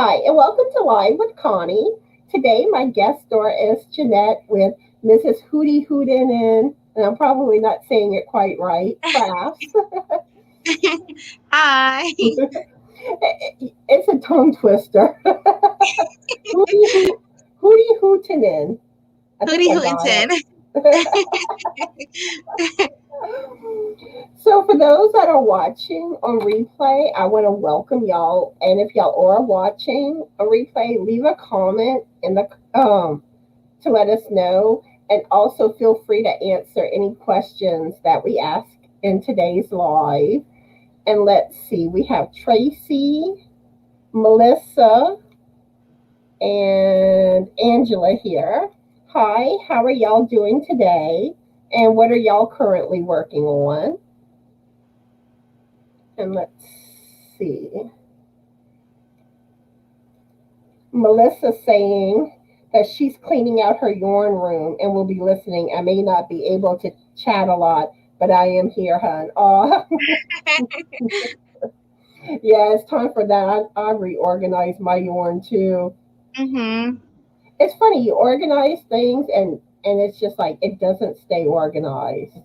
Hi, and welcome to Live with Connie. Today, my guest star is Jeanette with Mrs. Hootyhootentin, and I'm probably not saying it quite right, Crafts. Hi. It's a tongue twister. Hootyhootentin. I think Hootie I got Hootentin. it. So for those that are watching on replay, I want to welcome y'all. And if y'all are watching on replay, leave a comment in the to let us know. And also feel free to answer any questions that we ask in today's live. And let's see, we have Tracy, Melissa, and Angela here. Hi, how are y'all doing today? And what are y'all currently working on? And let's see. Melissa saying that she's cleaning out her yarn room and will be listening. I may not be able to chat a lot, but I am here, hon. Oh, yeah, it's time for that. I reorganized my yarn too. Mm-hmm. It's funny, you organize things and it's just like it doesn't stay organized.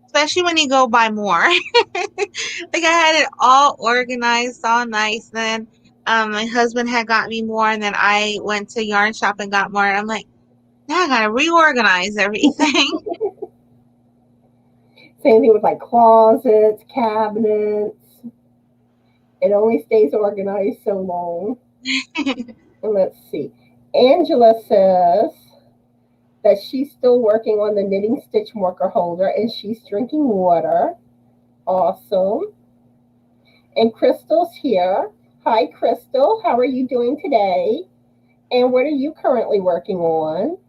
Especially when you go buy more. Like I had it all organized, all nice. Then my husband had got me more, and then I went to yarn shop and got more. And I'm like, now I gotta reorganize everything. Same thing with like closets, cabinets. It only stays organized so long. And let's see. Angela says that she's still working on the knitting stitch marker holder and she's drinking water. Awesome. And Crystal's here. Hi, Crystal. How are you doing today? And what are you currently working on?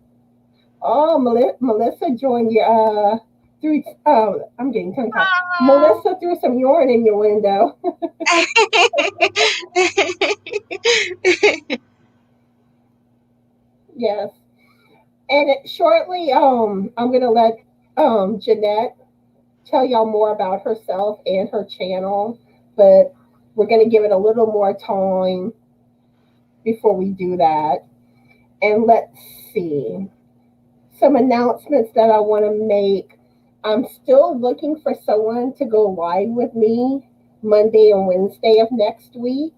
Oh, Melissa joined your through. I'm getting tongue tied. Melissa threw some yarn in your window. Yes. And shortly, I'm gonna let Jeanette tell y'all more about herself and her channel, but we're gonna give it a little more time before we do that. And let's see. Some announcements that I want to make. I'm still looking for someone to go live with me Monday and Wednesday of next week.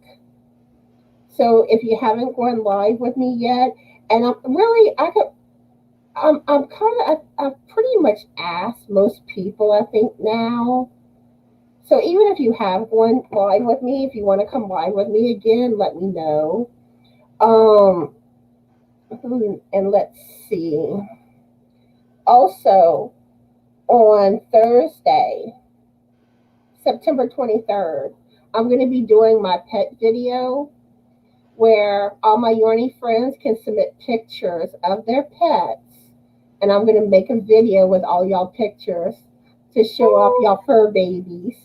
So if you haven't gone live with me yet, and I'm really, I'm kind of, I've pretty much asked most people, I think now. So even if you have gone live with me, if you want to come live with me again, let me know. Um, and let's see. Also, on Thursday, September 23rd, I'm going to be doing my pet video where all my Yarny friends can submit pictures of their pets. And I'm going to make a video with all y'all pictures to show off y'all fur babies.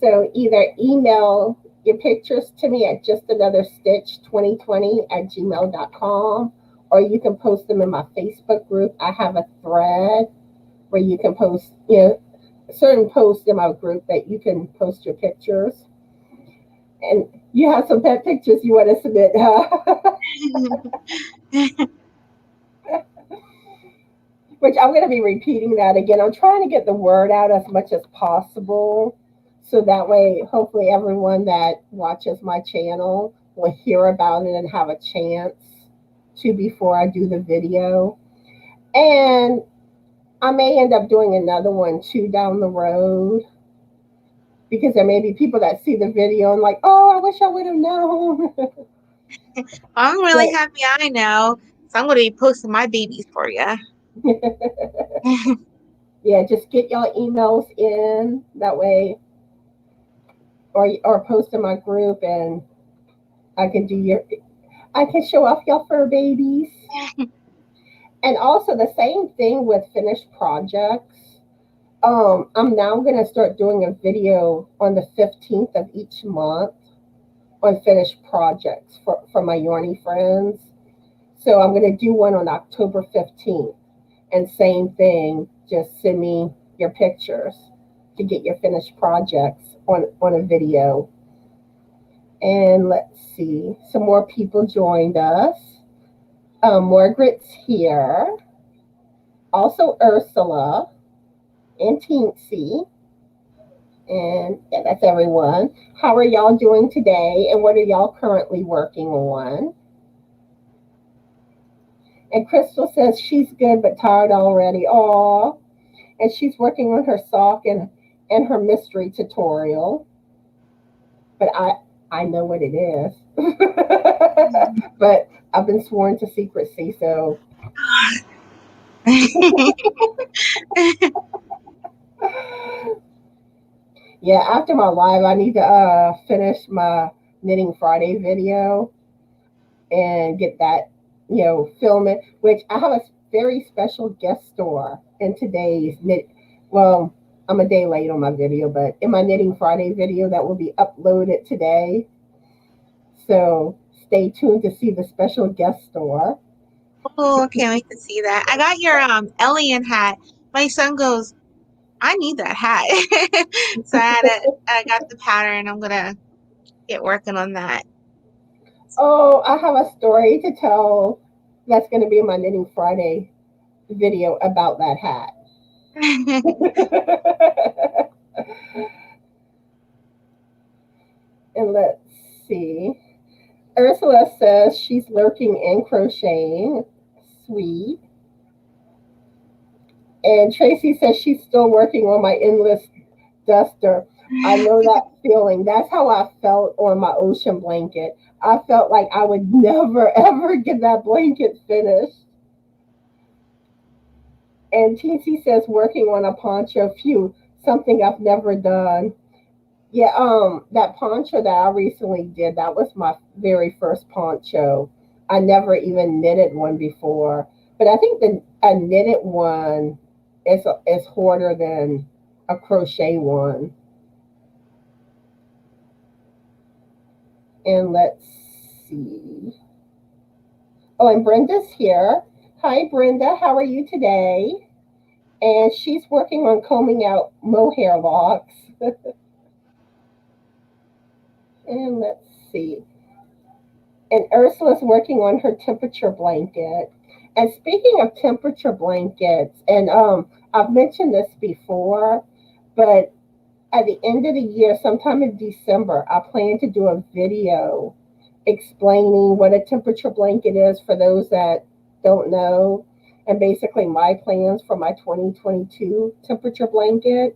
So either email your pictures to me at justanotherstitch2020@gmail.com, or you can post them in my Facebook group. I have a thread where you can post, certain posts in my group that you can post your pictures. And you have some pet pictures you want to submit, huh? Which I'm going to be repeating that again. I'm trying to get the word out as much as possible. So that way, hopefully everyone that watches my channel will hear about it and have a chance to before I do the video. And I may end up doing another one too down the road, because there may be people that see the video and like, oh, I wish I would have known. I'm really happy I know. So I'm gonna be posting my babies for you. Yeah, just get y'all emails in that way, or post in my group, and I can show off y'all fur babies. And also the same thing with finished projects. I'm now going to start doing a video on the 15th of each month on finished projects for my Yarny friends. So I'm going to do one on October 15th. And same thing, just send me your pictures to get your finished projects on a video. And let's see, some more people joined us. Margaret's here. Also Ursula and Teensy. And yeah, that's everyone. How are y'all doing today? And what are y'all currently working on? And Crystal says she's good but tired already. Aw. And she's working on her sock and her mystery tutorial. But I know what it is. But I've been sworn to secrecy, so yeah, after my live I need to finish my Knitting Friday video and get that, film it, which I have a very special guest star in today's knit. Well, I'm a day late on my video, but in my Knitting Friday video that will be uploaded today. So stay tuned to see the special guest star. Oh, can't wait to see that. I got your alien hat. My son goes, I need that hat. So I got the pattern. I'm gonna get working on that. Oh, I have a story to tell that's going to be in my Knitting Friday video about that hat. And let's see. Ursula says she's lurking and crocheting. Sweet. And Tracy says she's still working on my endless duster. I know that feeling. That's how I felt on my ocean blanket. I felt like I would never, ever get that blanket finished. And TC says working on a poncho. Phew, something I've never done. Yeah, that poncho that I recently did, that was my very first poncho. I never even knitted one before, but I think the a knitted one is harder than a crochet one. And let's see. Oh, and Brenda's here. Hi, Brenda. How are you today? And she's working on combing out mohair locks. And let's see. And Ursula's working on her temperature blanket. And speaking of temperature blankets, and I've mentioned this before, but at the end of the year, sometime in December, I plan to do a video explaining what a temperature blanket is for those that don't know, and basically my plans for my 2022 temperature blanket.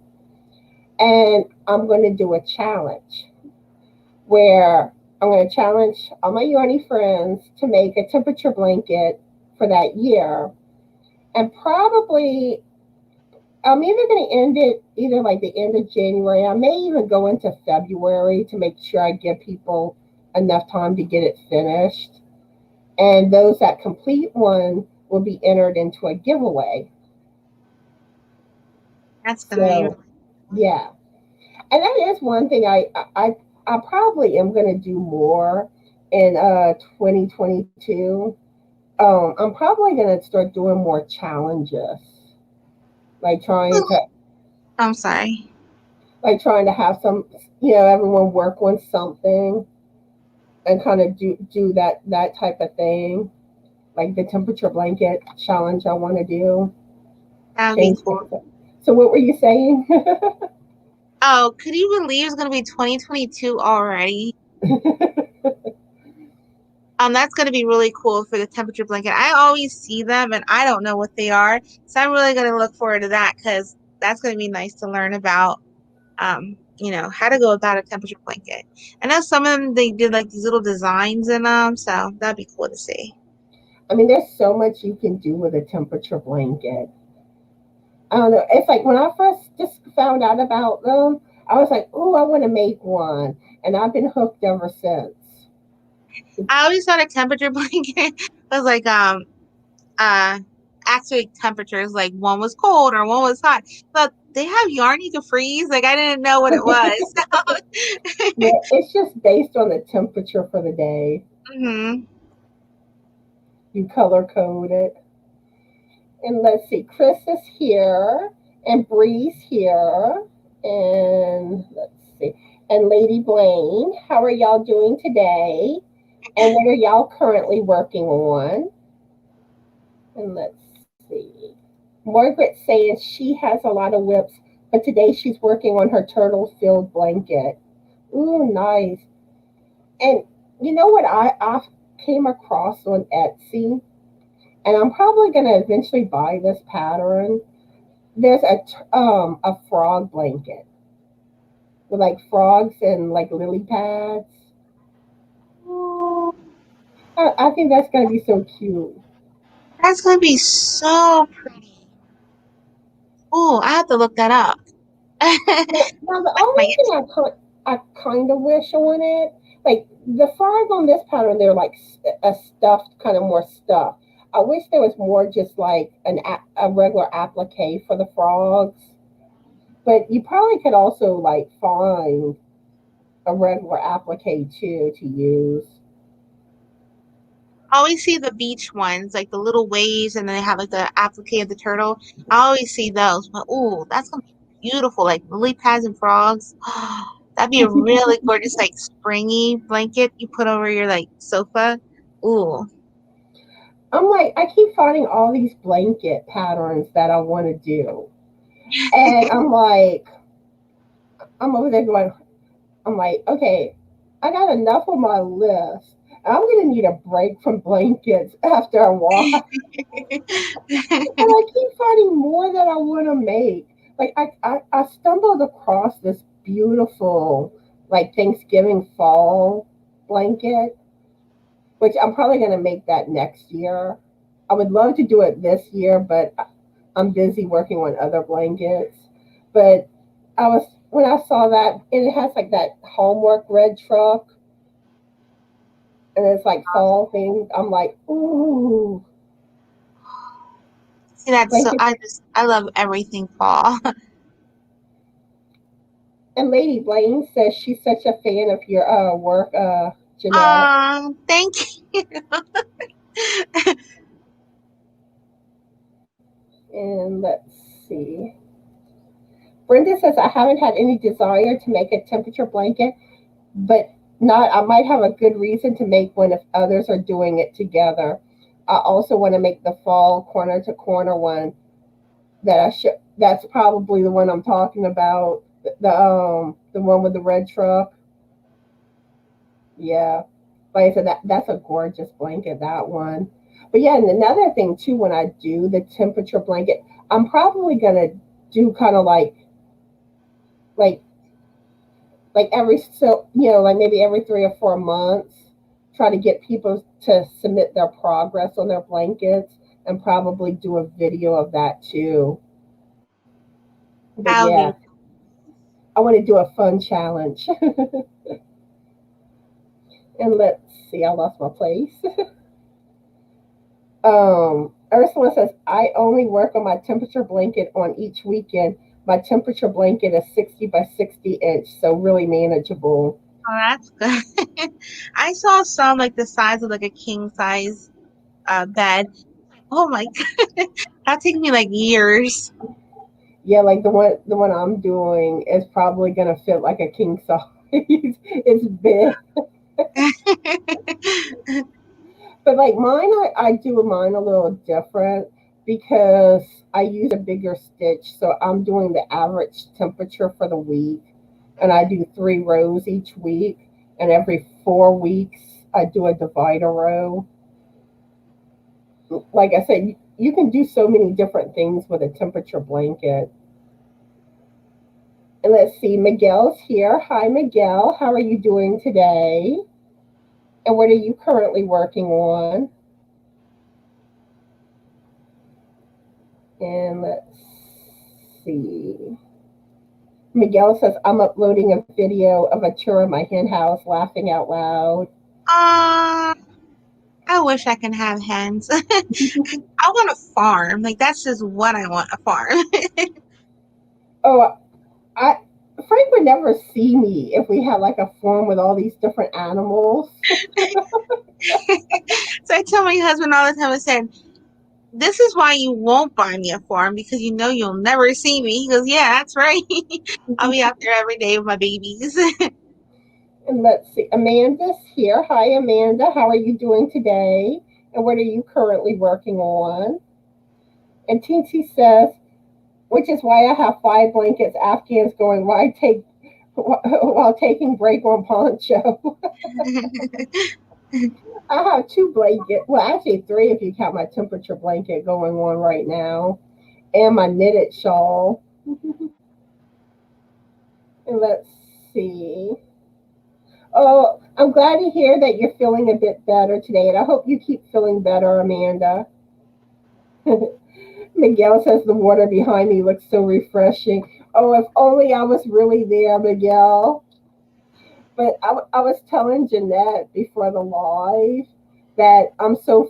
And I'm going to do a challenge where I'm going to challenge all my Yarny friends to make a temperature blanket for that year. And probably I'm either going to end it either like the end of January. I may even go into February to make sure I give people enough time to get it finished. And those that complete one will be entered into a giveaway. That's gonna be So, yeah. And that is one thing I probably am going to do more in 2022. I'm probably going to start doing more challenges, like I'm sorry. trying to have some, everyone work on something and kind of do that type of thing, like the temperature blanket challenge I want to do. That would be Change cool. things up. So what were you saying? Oh, could you believe it's gonna be 2022 already? That's gonna be really cool for the temperature blanket. I always see them and I don't know what they are. So I'm really gonna look forward to that because that's gonna be nice to learn about how to go about a temperature blanket. I know some of them they did like these little designs in them, so that'd be cool to see. I mean, there's so much you can do with a temperature blanket. I don't know. It's like when I first just found out about them, I was like, "Oh, I want to make one," and I've been hooked ever since. I always thought a temperature blanket was like uh actually temperatures, like one was cold or one was hot. But they have yarn you can freeze. Like I didn't know what it was. Yeah, it's just based on the temperature for the day. hmm You color code it. And let's see, Chris is here and Bree's here. And let's see. and Lady Blaine. How are y'all doing today? And what are y'all currently working on? And let's see. Margaret saying she has a lot of whips, but today she's working on her turtle filled blanket. Ooh, nice. And you know what I came across on Etsy? And I'm probably going to eventually buy this pattern. There's a frog blanket with like frogs and like lily pads. Ooh, I think that's going to be so cute. that's gonna be so pretty. Oh, I have to look that up. Now the Like my only thing I kind of wish on it, like the frogs on this pattern, they're like a stuffed, kind of more stuffed. I wish there was more just like a regular applique for the frogs. But you probably could also like find a regular applique too to use. I always see the beach ones, like the little waves, and then they have like the applique of the turtle. I always see those, but ooh, that's gonna be beautiful, like lily pads and frogs. That'd be a really gorgeous, like springy blanket you put over your like sofa. Ooh. I'm like, I keep finding all these blanket patterns that I want to do. And I'm like, I'm over there going, I'm like, okay, I got enough on my list. I'm going to need a break from blankets after a while. And I keep finding more that I want to make. Like, I stumbled across this beautiful, like, Thanksgiving fall blanket, which I'm probably going to make that next year. I would love to do it this year, but I'm busy working on other blankets. But when I saw that, and it has like that Hallmark red truck, and it's like fall things. I'm like, ooh, See, that's so. blanket. I love everything fall. And Lady Blaine says she's such a fan of your work, Jeanette. Thank you. And let's see. Brenda says I haven't had any desire to make a temperature blanket, but not. I might have a good reason to make one if others are doing it together. I also want to make the fall corner to corner one that I should. That's probably the one I'm talking about. The one with the red truck. Yeah, like I said, that's a gorgeous blanket. That one. But yeah, and another thing too, when I do the temperature blanket, I'm probably gonna do kind of like like every so like maybe every 3 or 4 months, try to get people to submit their progress on their blankets and probably do a video of that too. But That'll yeah, be. I want to do a fun challenge. And let's see, I lost my place. Ursula says, I only work on my temperature blanket on each weekend. My temperature blanket is 60 by 60 inch, so really manageable. Oh, that's good. I saw some like the size of like a king size bed. Oh my god, that take me like years. Yeah, like the one I'm doing is probably gonna fit like a king size. It's big. But like mine, I do mine a little different because I use a bigger stitch. So I'm doing the average temperature for the week, and I do 3 rows each week. And every 4 weeks, I do a divider row. Like I said, you can do so many different things with a temperature blanket. And let's see, Miguel's here. Hi, Miguel. How are you doing today? And what are you currently working on? And let's see. Miguel says, I'm uploading a video of a tour of my hen house, laughing out loud. Uh, I wish I can have hens. I want a farm. Like that's just what I want, a farm. Oh, I Frank would never see me if we had like a farm with all these different animals. So I tell my husband all the time, I said, this is why you won't buy me a farm because you know you'll never see me. He goes, yeah, that's right. I'll be out there every day with my babies. And let's see, Amanda's here. Hi, Amanda. How are you doing today? And what are you currently working on? And Teensy says, which is why I have 5 blankets, Afghans going, why take while taking break on poncho. I have 2 blankets, well, actually 3 if you count my temperature blanket going on right now, and my knitted shawl. And let's see. Oh, I'm glad to hear that you're feeling a bit better today, and I hope you keep feeling better, Amanda. Miguel says the water behind me looks so refreshing. Oh, if only I was really there, Miguel. But I was telling Jeanette before the live that I'm so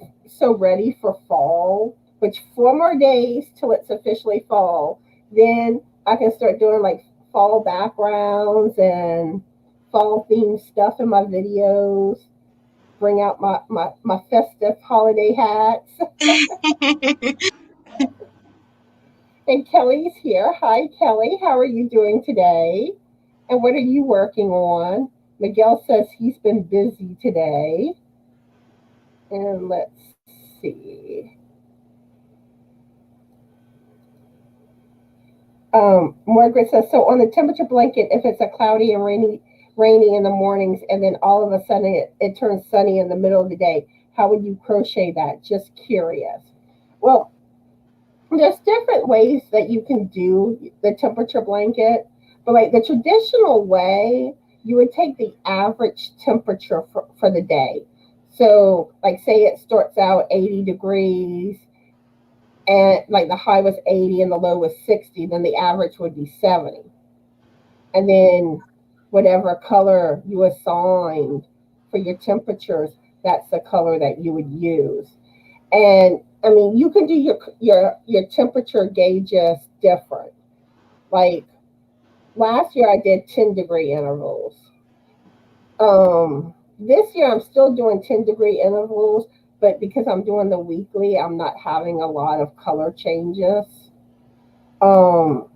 ready for fall, which 4 more days till it's officially fall. Then I can start doing like fall backgrounds and fall themed stuff in my videos. Bring out my festive holiday hats. And Kelly's here. Hi, Kelly. How are you doing today? And what are you working on? Miguel says he's been busy today. And let's see. Margaret says, so on the temperature blanket, if it's a cloudy and rainy in the mornings, and then all of a sudden it turns sunny in the middle of the day, how would you crochet that? Just curious. Well, there's different ways that you can do the temperature blanket, but like the traditional way, you would take the average temperature for the day. So, like, say it starts out 80 degrees, and like the high was 80 and the low was 60, then the average would be 70. And then whatever color you assigned for your temperatures, that's the color that you would use. And I mean, you can do your temperature gauges different. Like last year, I did 10-degree intervals. This year, I'm still doing 10-degree intervals, but because I'm doing the weekly, I'm not having a lot of color changes. Um,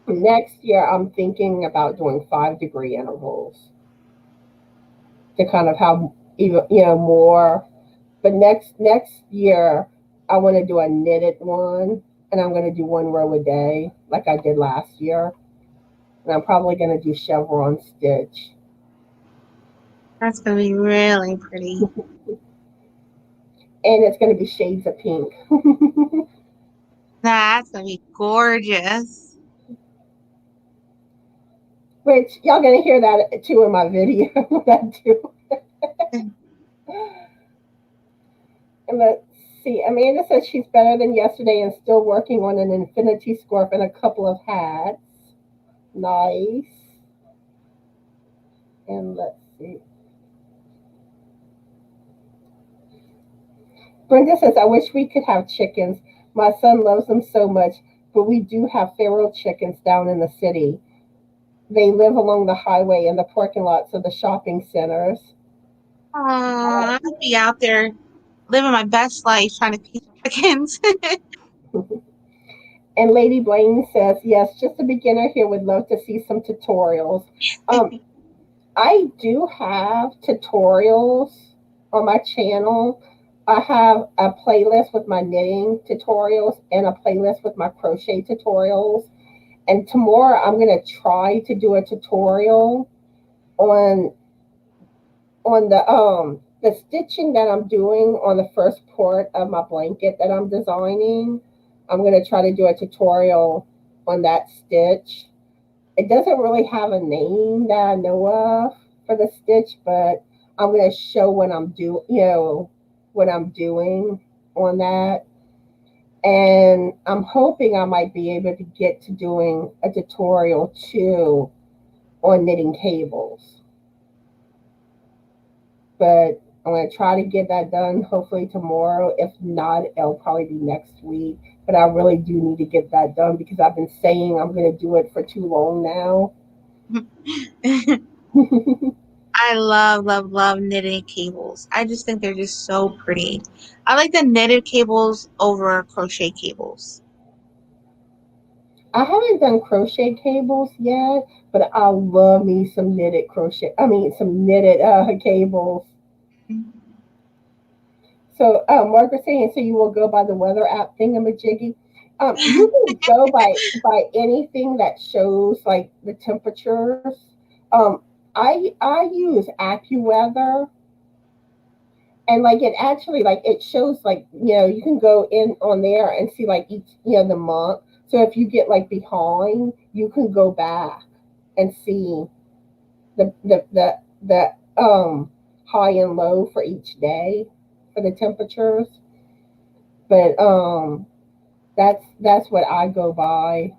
Next year, I'm thinking about doing 5-degree intervals to kind of have even more. But next year, I want to do a knitted one, and I'm going to do 1 row a day, like I did last year. And I'm probably going to do chevron stitch. That's gonna be really pretty. And it's going to be shades of pink. That's gonna be gorgeous. Which y'all going to hear that too in my video when I do. And let's see. Amanda says she's better than yesterday and still working on an infinity scarf and a couple of hats. Nice. And let's see. Brenda says, I wish we could have chickens. My son loves them so much, but we do have feral chickens down in the city. They live along the highway in the parking lots of the shopping centers. I'll be out there living my best life trying to feed chickens. And Lady Blaine says, yes, just a beginner here would love to see some tutorials. I do have tutorials on my channel. I have a playlist with my knitting tutorials and a playlist with my crochet tutorials. And tomorrow I'm going to try to do a tutorial on the stitching that I'm doing on the first part of my blanket that I'm designing. I'm going to try to do a tutorial on that stitch. It doesn't really have a name that I know of for the stitch, but I'm going to show what I'm what I'm doing on that. And I'm hoping I might be able to get to doing a tutorial too on knitting cables. But I'm going to try to get that done hopefully tomorrow. If not, it'll probably be next week. But I really do need to get that done because I've been saying I'm going to do it for too long now. I love, love, love knitted cables. I just think they're just so pretty. I like the knitted cables over crochet cables. I haven't done crochet cables yet, but I love me some knitted crochet. I mean, some knitted cables. So, Margaret saying, so you will go by the weather app thingamajiggy. You can go by anything that shows like the temperatures. Um, I use AccuWeather, and like it actually like it shows like you can go in on there and see like each the month. So if you get like behind, you can go back and see the high and low for each day for the temperatures. But that's what I go by.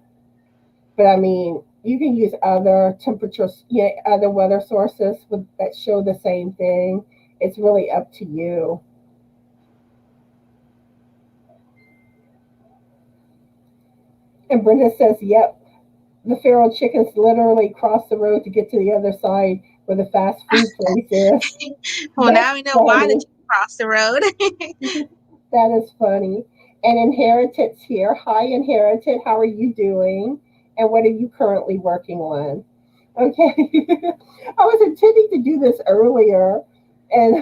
But I mean, you can use other temperatures, other weather sources that show the same thing. It's really up to you. And Brenda says, "Yep, the feral chickens literally cross the road to get to the other side where the fast food place is." Well, That's now we know why the funny. chicken crossed the road. That is funny. And Inherited's here. Hi, Inherited. How are you doing? And what are you currently working on? Okay. I was intending to do this earlier, and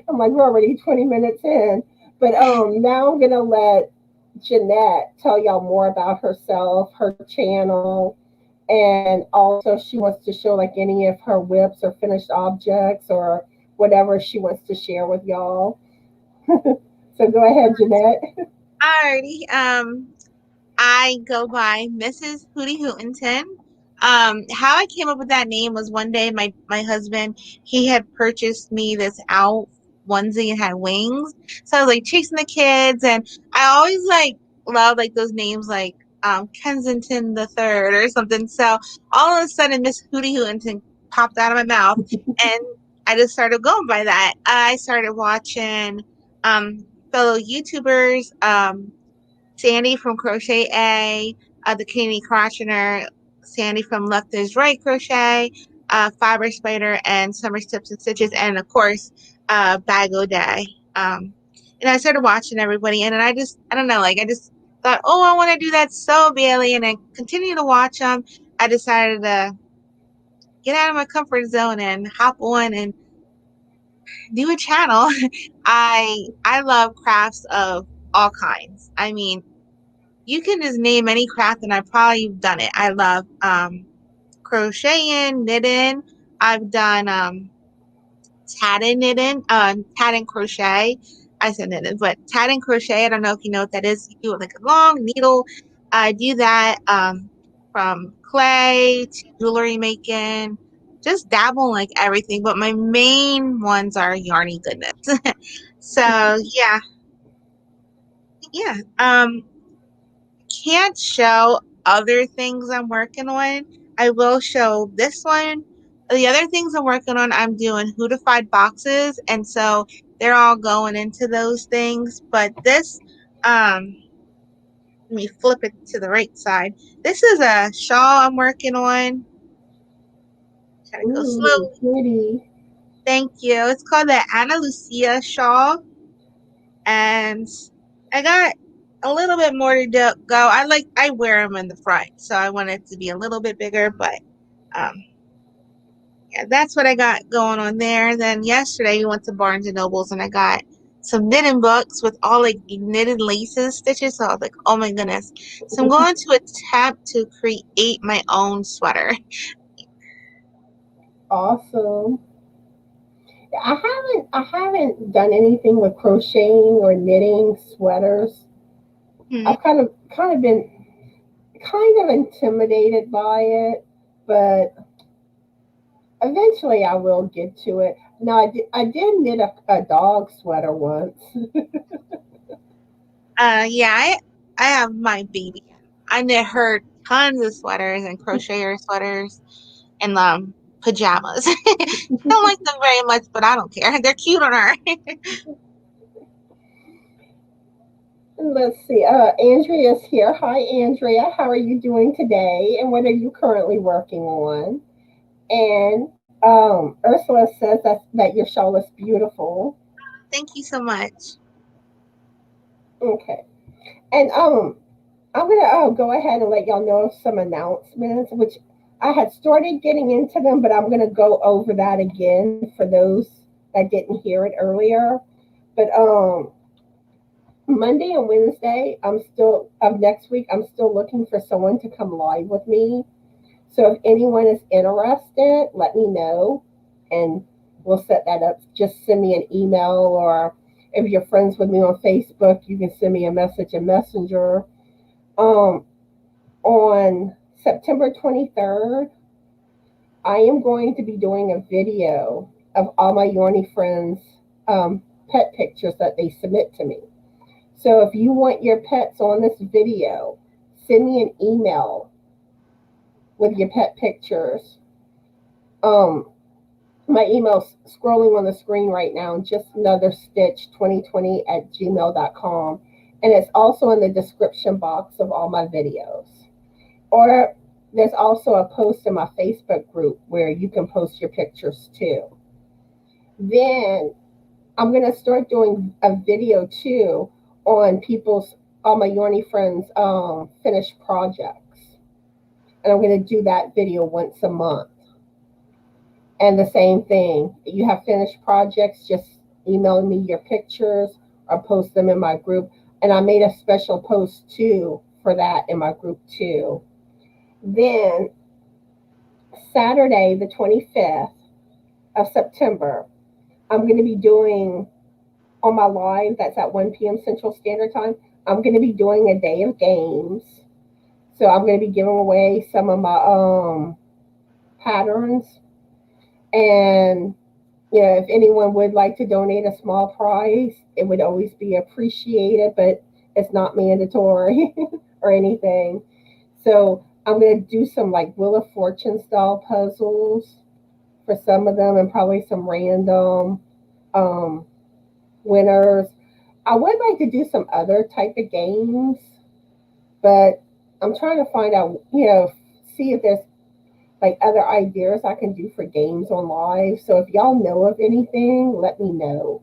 I'm like, we're already 20 minutes in. But now I'm gonna let Jeanette tell y'all more about herself, her channel, and also she wants to show like any of her whips or finished objects or whatever she wants to share with y'all. So go ahead, Jeanette. Alrighty. I go by Mrs. Hootyhootentin. How I came up with that name was one day my husband, he had purchased me this owl onesie and had wings. So I was like chasing the kids, and I always like love like those names like Kensington the Third or something. So all of a sudden Miss Hootyhootentin popped out of my mouth, and I just started going by that. I started watching fellow YouTubers, Sandy from Crochet A, the Candy Crotchener, Sandy from Left is Right Crochet, Fiber Spider, and Summer Tips and Stitches, and of course, Bag O Day. And I started watching everybody, and then I don't know, like I just thought, oh, I want to do that so badly, and I continue to watch them. I decided to get out of my comfort zone and hop on and do a channel. I love crafts of all kinds. I mean, you can just name any craft and I've probably done it. I love crocheting, knitting. I've done tatting knitting, tatting crochet. I said knitting, but tatting crochet, I don't know if you know what that is. You do like a long needle. I do that from clay to jewelry making, just dabble in like everything. But my main ones are yarny goodness. So yeah. Can't show other things I'm working on. I will show this one. The other things I'm working on, I'm doing hootified boxes, and so they're all going into those things. But this, let me flip it to the right side. This is a shawl I'm working on. Try to go Ooh, slowly. pretty. Thank you. It's called the Ana Lucia shawl, and I got a little bit more to go. I wear them in the front, so I want it to be a little bit bigger, but um, yeah, that's what I got going on there. Then yesterday we went to Barnes and Nobles and I got some knitting books with all like knitted laces, stitches. So I was like, oh my goodness. So I'm going to attempt to create my own sweater. Awesome. I haven't done anything with crocheting or knitting sweaters. Hmm. I've kind of been kind of intimidated by it, but eventually I will get to it. Now I did knit a dog sweater once. Yeah, I have my baby. I knit her tons of sweaters and crochet her sweaters and pajamas. Don't like them very much, but I don't care. They're cute on her. Let's see. Andrea's here. Hi, Andrea. How are you doing today? And what are you currently working on? And Ursula says that your shawl is beautiful. Thank you so much. Okay. And I'm gonna go ahead and let y'all know of some announcements, which I had started getting into them, but I'm gonna go over that again for those that didn't hear it earlier. But Monday and Wednesday, I'm still of next week. I'm still looking for someone to come live with me. So if anyone is interested, let me know, and we'll set that up. Just send me an email, or if you're friends with me on Facebook, you can send me a message in Messenger. Um, on September 23rd, I am going to be doing a video of all my Yorny friends' pet pictures that they submit to me. So if you want your pets on this video, send me an email with your pet pictures. Um, my email's scrolling on the screen right now, just another stitch 2020 at gmail.com. And it's also in the description box of all my videos. Or there's also a post in my Facebook group where you can post your pictures too. Then I'm going to start doing a video too on all my Yorny friends' finished projects. And I'm going to do that video once a month. And the same thing, you have finished projects, just email me your pictures or post them in my group. And I made a special post too for that in my group too. Then Saturday, the 25th of September, I'm going to be doing on my live, that's at 1 p.m. Central Standard Time, I'm going to be doing a day of games. So I'm going to be giving away some of my patterns. And if anyone would like to donate a small prize, it would always be appreciated, but it's not mandatory or anything. So I'm going to do some like Wheel of Fortune style puzzles for some of them, and probably some random winners. I would like to do some other type of games, but I'm trying to find out, see if there's like other ideas I can do for games on live. So if y'all know of anything, let me know.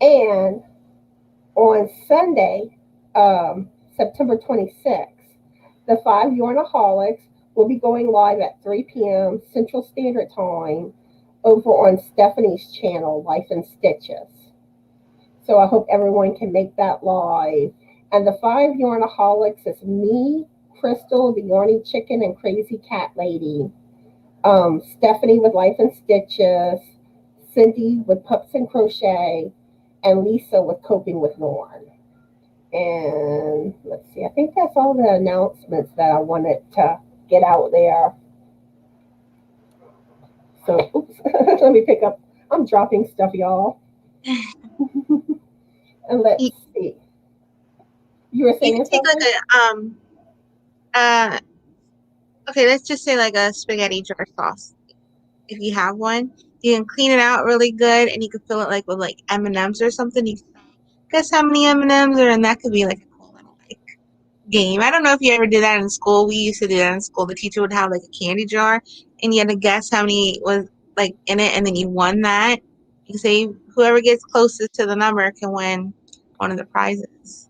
And on Sunday, September 26th, the 5 Yarnaholics will be going live at 3 p.m. Central Standard Time over on Stephanie's channel, Life in Stitches. So I hope everyone can make that live. And the 5 Yarnaholics is me, Crystal, the Yarny Chicken, and Crazy Cat Lady. Stephanie with Life in Stitches, Cindy with Pups and Crochet, and Lisa with Coping with Norn. And let's see, I think that's all the announcements that I wanted to get out there. So, oops, let me pick up. I'm dropping stuff, y'all. And let's see. You were saying something? Like a okay, let's just say like a spaghetti jar sauce. If you have one, you can clean it out really good, and you can fill it like with like M&Ms or something. You can guess how many M&Ms are, and that could be like a cool little like game. I don't know if you ever did that in school. We used to do that in school. The teacher would have like a candy jar, and you had to guess how many was like in it, and then you won that. You say whoever gets closest to the number can win one of the prizes.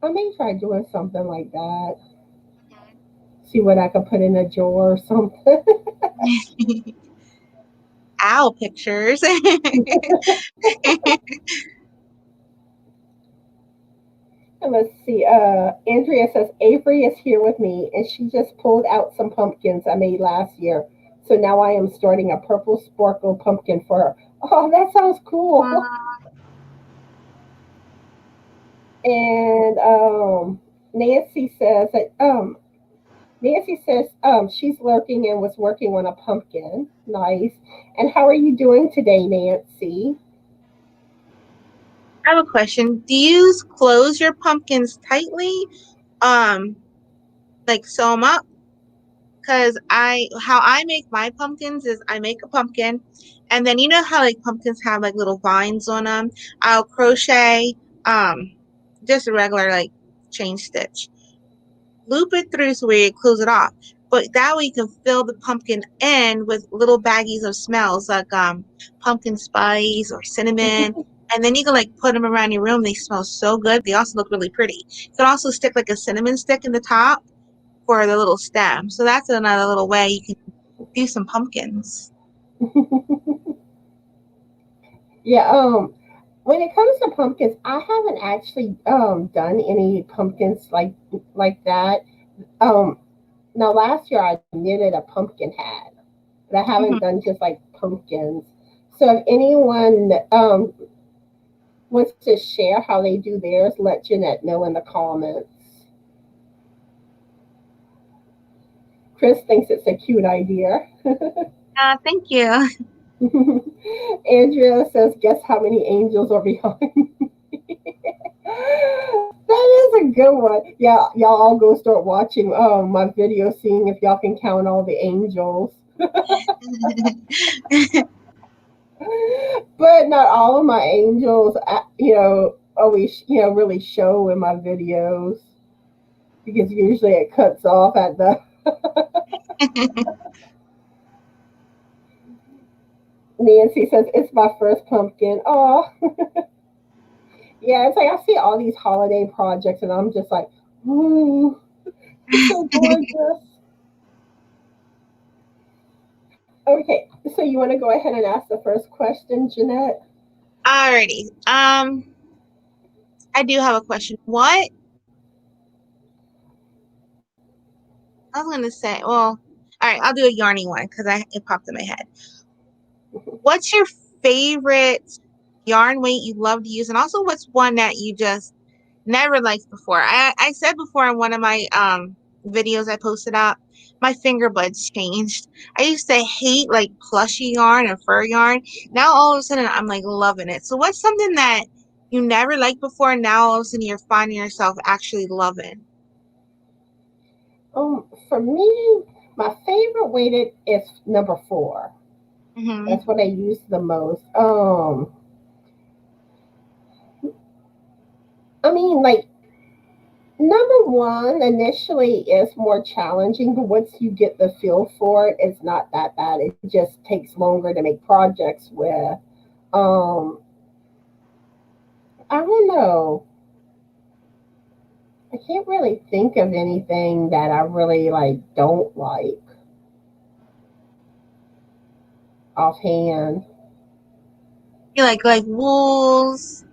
I may try doing something like that. See what I can put in a jar or something. Owl pictures. And let's see. Andrea says Avery is here with me, and she just pulled out some pumpkins I made last year. So now I am starting a purple sparkle pumpkin for her. Oh, that sounds cool. And Nancy says that she's lurking and was working on a pumpkin. Nice. And how are you doing today, Nancy? I have a question. Do you close your pumpkins tightly? Like sew them up? Because how I make my pumpkins is I make a pumpkin, and then you know how like pumpkins have like little vines on them. I'll crochet just a regular like chain stitch, loop it through so where you close it off. But that way you can fill the pumpkin in with little baggies of smells like pumpkin spice or cinnamon. And then you can like put them around your room. They smell so good. They also look really pretty. You can also stick like a cinnamon stick in the top for the little stem. So that's another little way you can do some pumpkins. Yeah, when it comes to pumpkins, I haven't actually done any pumpkins like that. Um Now last year I knitted a pumpkin hat, but I haven't Mhm. done just like pumpkins. So if anyone wants to share how they do theirs, let Jeanette know in the comments. Chris thinks it's a cute idea. Thank you. Andrea says, guess how many angels are behind. That is a good one. Yeah, y'all all go start watching my video, seeing if y'all can count all the angels. But not all of my angels, always, really show in my videos because usually it cuts off at the. Nancy says it's my first pumpkin. Oh, yeah. It's like I see all these holiday projects, and I'm just like, ooh, it's so gorgeous. Okay, so you want to go ahead and ask the first question, Jeanette? Alrighty. I do have a question. What I was gonna say, well, all right, I'll do a yarny one because it popped in my head. What's your favorite yarn weight you love to use, and also what's one that you just never liked before? I said before in one of my videos I posted up, my finger buds changed. I used to hate like plushy yarn and fur yarn. Now all of a sudden I'm like loving it. So what's something that you never liked before, and now all of a sudden you're finding yourself actually loving? For me, my favorite weighted is number 4. Hmm. That's what I use the most. I mean, like number 1 initially is more challenging, but once you get the feel for it, it's not that bad. It just takes longer to make projects with. Um, I don't know. I can't really think of anything that I really like don't like offhand. You like wools?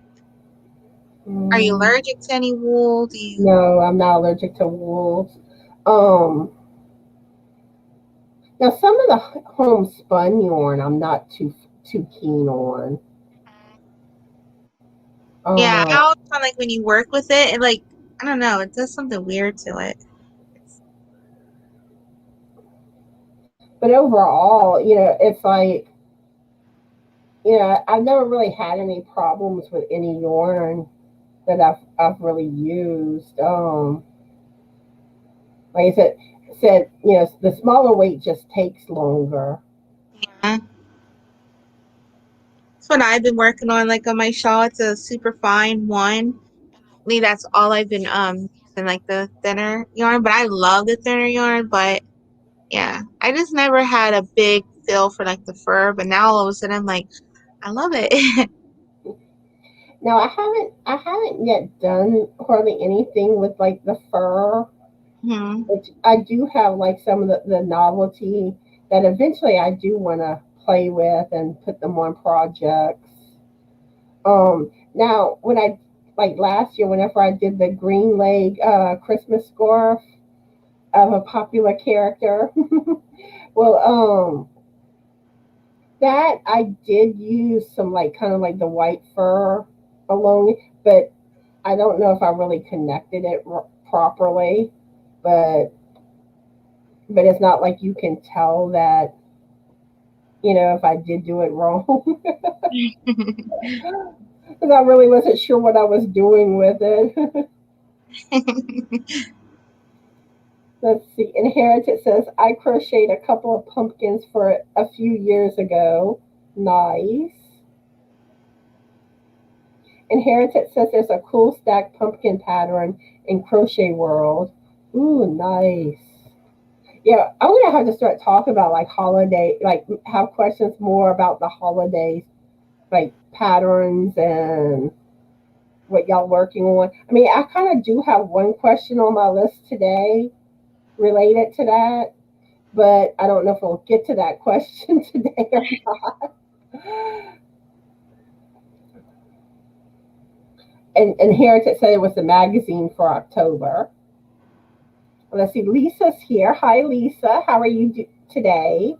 Are you Mm, allergic to any wool? Do you no, I'm not allergic to wolves. Um, Now some of the homespun yarn I'm not too keen on. Yeah, I Uh, always find like when you work with it, like I don't know, it does something weird to it. but overall, it's like I've never really had any problems with any yarn that I've really used. Like I said, the smaller weight just takes longer. Yeah. That's what I've been working on, like on my shawl. It's a super fine one. Lately, that's all I've been using, like the thinner yarn. But I love the thinner yarn. But yeah, I just never had a big feel for like the fur. But now all of a sudden, I'm like, I love it. Now I haven't yet done hardly anything with like the fur. Hmm. Which I do have like some of the novelty that eventually I do want to play with and put them on projects. Now when I like last year, whenever I did the green leg Christmas scarf of a popular character, well, that I did use some like kind of like the white fur along, but I don't know if I really connected it properly. But it's not like you can tell that if I did do it wrong. Because I really wasn't sure what I was doing with it. Let's see. Inherited says, I crocheted a couple of pumpkins for a few years ago. Nice. Inherited says there's a cool stack pumpkin pattern in Crochet World. Ooh, nice. Yeah, I'm gonna have to start talking about like holiday, like have questions more about the holidays, like patterns and what y'all working on. I mean, I kind of do have one question on my list today related to that, but I don't know if we'll get to that question today or not. And Heritage said it was the magazine for October. Let's see, Lisa's here. Hi, Lisa. How are you today?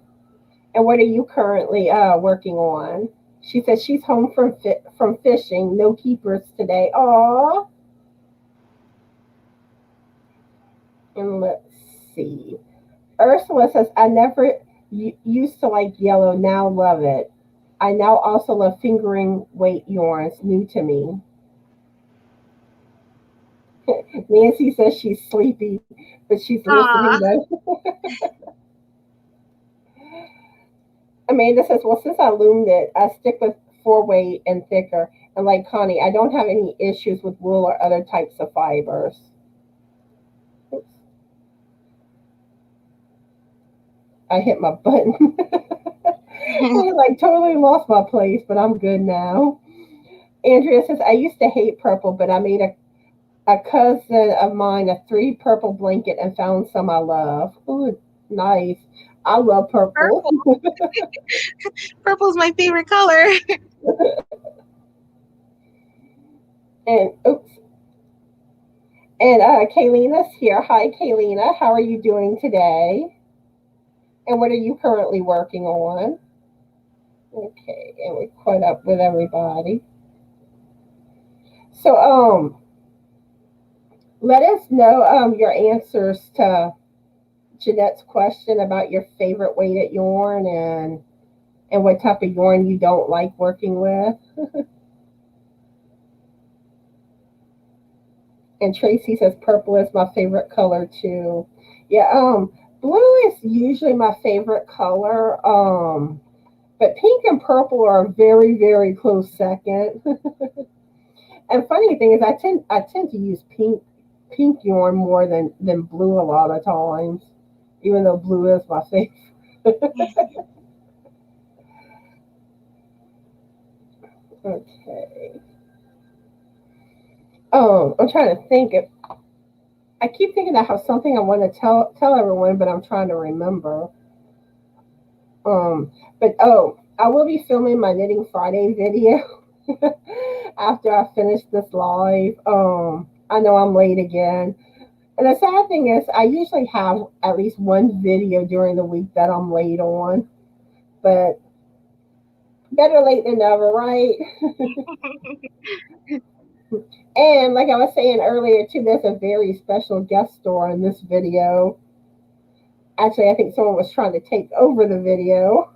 And what are you currently working on? She says she's home from fishing. No keepers today. Aw. And let's see. Ursula says, I never used to like yellow. Now love it. I now also love fingering weight yarns. New to me. Nancy says she's sleepy, but she's listening Aw. though. Amanda says, well, since I loomed it, I stick with 4-weight and thicker. And like Connie, I don't have any issues with wool or other types of fibers. Oops. I hit my button. I like totally lost my place, but I'm good now. Andrea says, I used to hate purple, but I made a cousin of mine a 3 purple blanket and found some I love. Ooh, nice. I love purple. Purple's my favorite color. And oops. And Kaylina's here. Hi, Kaylina. How are you doing today? And what are you currently working on? Okay, and we caught up with everybody. So, let us know your answers to Jeanette's question about your favorite weighted yarn and what type of yarn you don't like working with. And Tracy says purple is my favorite color too. Yeah, blue is usually my favorite color. But pink and purple are a very, very close second. And funny thing is I tend to use pink yarn more than blue a lot of times, even though blue is my favorite. Okay. I'm trying to think if I keep thinking I have something I want to tell everyone, but I'm trying to remember. But I will be filming my Knitting Friday video after I finish this live. I know I'm late again. And the sad thing is I usually have at least one video during the week that I'm late on. But better late than never, right? And like I was saying earlier too, there's a very special guest star in this video. Actually, I think someone was trying to take over the video.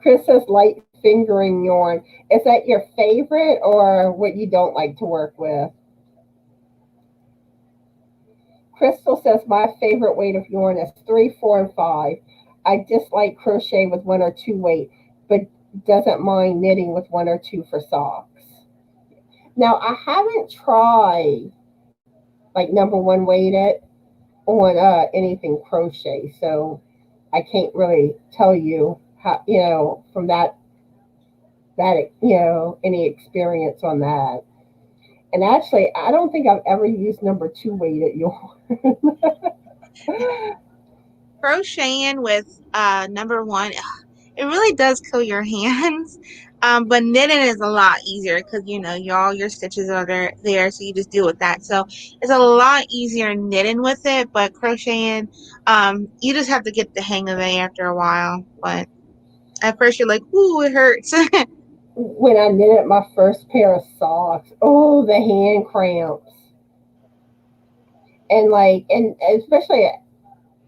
Chris says light fingering yarn. Is that your favorite or what you don't like to work with? Crystal says my favorite weight of yarn is 3, 4, and 5. I dislike crochet with 1 or 2 weight, but doesn't mind knitting with 1 or 2 for socks. Now I haven't tried like number 1 weighted on anything crochet, so I can't really tell you how from that any experience on that. And actually, I don't think I've ever used number 2 weighted yarn. Crocheting with number 1, it really does kill your hands. But knitting is a lot easier because all your stitches are there, so you just deal with that. So it's a lot easier knitting with it, but crocheting, you just have to get the hang of it after a while. But at first you're like, ooh, it hurts. When I knitted my first pair of socks, oh, the hand cramps. And especially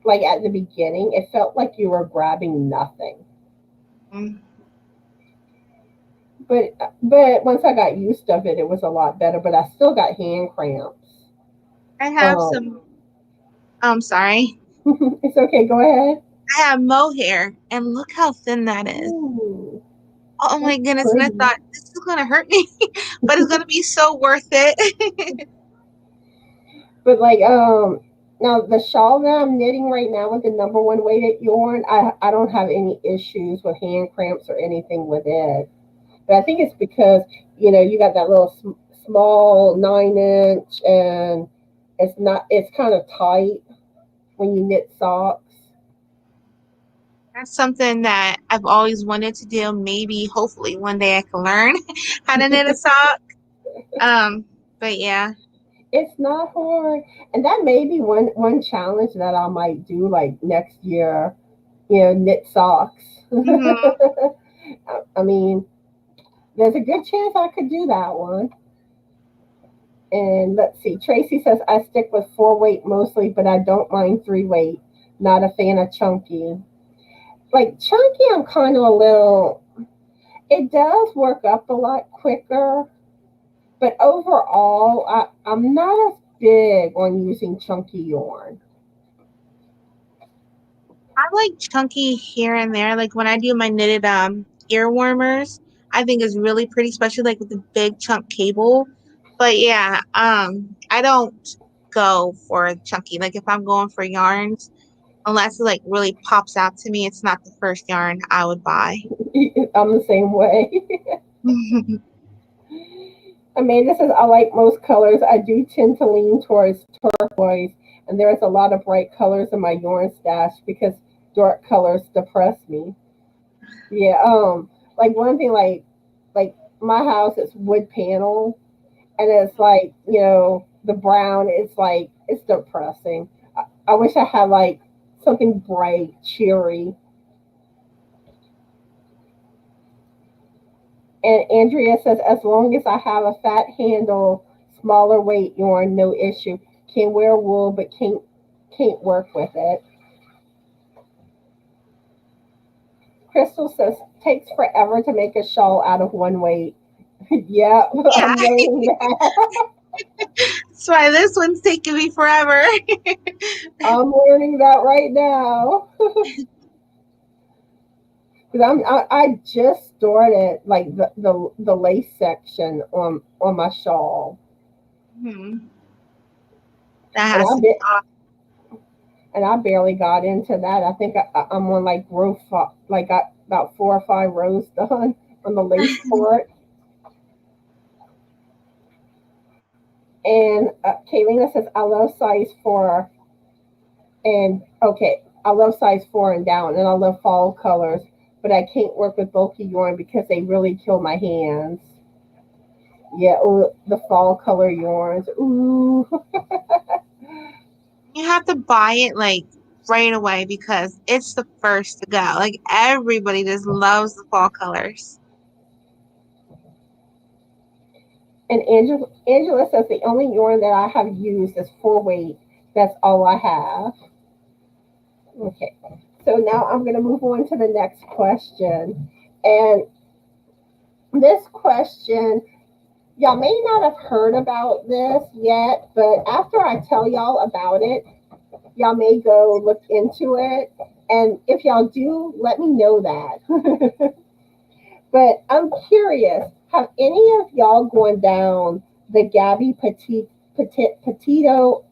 like at the beginning, it felt like you were grabbing nothing. But once I got used to it, it was a lot better. But I still got hand cramps. I have some. I'm sorry. It's okay. Go ahead. I have mohair, and look how thin that is. Ooh, Oh my goodness! pretty. And I thought this is gonna hurt me, but it's gonna be so worth it. But like Now the shawl that I'm knitting right now with the number one weighted yarn, I don't have any issues with hand cramps or anything with it. But I think it's because you got that little small 9 inch, and it's kind of tight when you knit socks. That's something that I've always wanted to do. Maybe, hopefully, one day I can learn how to knit a sock. But yeah. It's not hard, and that may be one challenge that I might do like next year. Knit socks. Hmm. I mean, there's a good chance I could do that one. And let's see, Tracy says I stick with 4 weight mostly, but I don't mind 3 weight. Not a fan of chunky. Like chunky, I'm kind of a little. It does work up a lot quicker, but overall, I'm not as big on using chunky yarn. I like chunky here and there. Like when I do my knitted ear warmers, I think is really pretty, especially like with the big chunk cable. But yeah, I don't go for chunky. Like if I'm going for yarns, unless it like really pops out to me, it's not the first yarn I would buy. I'm the same way. Amanda says I like most colors. I do tend to lean towards turquoise, and there's a lot of bright colors in my yarn stash because dark colors depress me. Yeah, like one thing, like my house is wood panel, and it's like the brown. It's like it's depressing. I wish I had like something bright, cheery. And Andrea says, as long as I have a fat handle, smaller weight yarn, no issue. Can wear wool, but can't work with it. Crystal says, takes forever to make a shawl out of 1 weight. Yep, Yeah, I'm learning that. that's why this one's taking me forever. I'm learning that right now. Because I just started like the lace section on my shawl, Hmm. That and has to be awesome. I barely got into that. I think I'm on like row five, like got about 4 or 5 rows done on the lace part. And Kaylina says, I love size 4. And okay, I love size 4 and down, and I love fall colors, but I can't work with bulky yarn because they really kill my hands. Yeah, ooh, the fall color yarns. Ooh. You have to buy it like right away because it's the first to go. Like everybody just loves the fall colors. And Angela says the only yarn that I have used is 4 weight. That's all I have. Okay. So now I'm going to move on to the next question. And this question, y'all may not have heard about this yet, but after I tell y'all about it, y'all may go look into it. And if y'all do, let me know that. But I'm curious, have any of y'all gone down the Petito,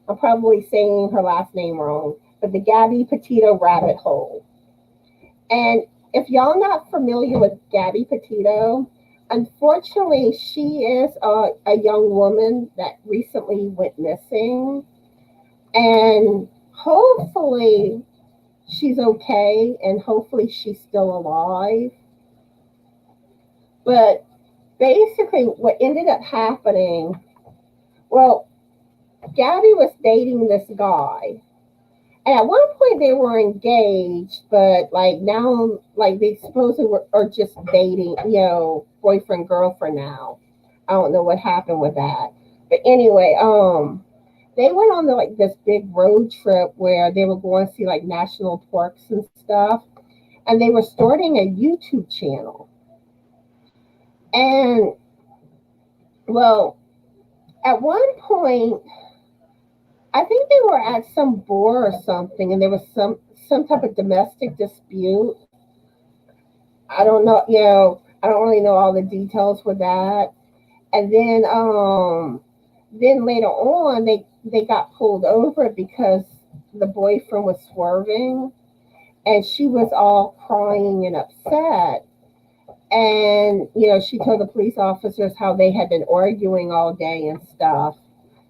I'm probably saying her last name wrong, but the Gabby Petito rabbit hole? And if y'all not familiar with Gabby Petito, unfortunately, she is a young woman that recently went missing. And hopefully she's okay, and hopefully she's still alive. But basically, what ended up happening, well, Gabby was dating this guy. And at one point they were engaged, but like now, like they supposedly are just dating, boyfriend, girlfriend now. I don't know what happened with that. But anyway, they went on like this big road trip where they were going to see like national parks and stuff. And they were starting a YouTube channel. And well, at one point, I think they were at some bar or something, and there was some type of domestic dispute. I don't know, I don't really know all the details with that. And then then later on, they got pulled over because the boyfriend was swerving, and she was all crying and upset. And she told the police officers how they had been arguing all day and stuff,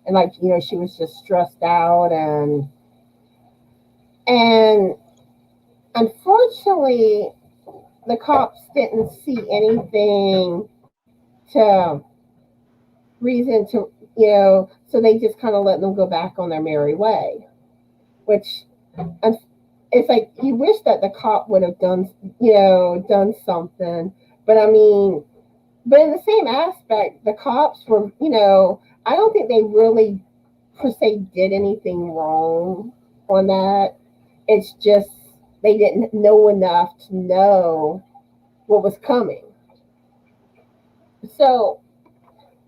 and like she was just stressed out, and unfortunately the cops didn't see anything to reason to so they just kind of let them go back on their merry way, which it's like you wish that the cop would have done something. But I mean, but in the same aspect, the cops were, I don't think they really per se did anything wrong on that. It's just they didn't know enough to know what was coming. So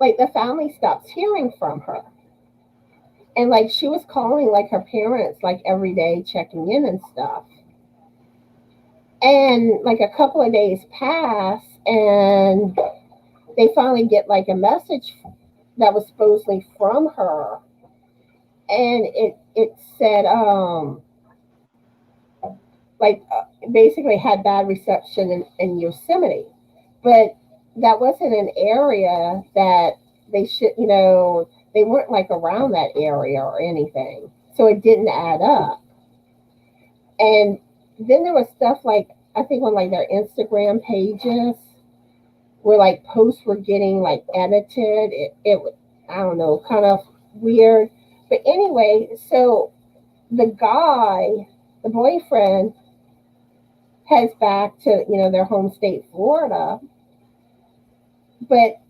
like the family stops hearing from her. And like she was calling like her parents like every day, checking in and stuff. And like a couple of days pass, and they finally get like a message that was supposedly from her, and it said like basically had bad reception in Yosemite, but that wasn't an area that they should they weren't like around that area or anything, so it didn't add up. And then there was stuff like I think on like their Instagram pages where like posts were getting like edited. It I don't know, kind of weird. But anyway, so the guy, the boyfriend, heads back to their home state, Florida, but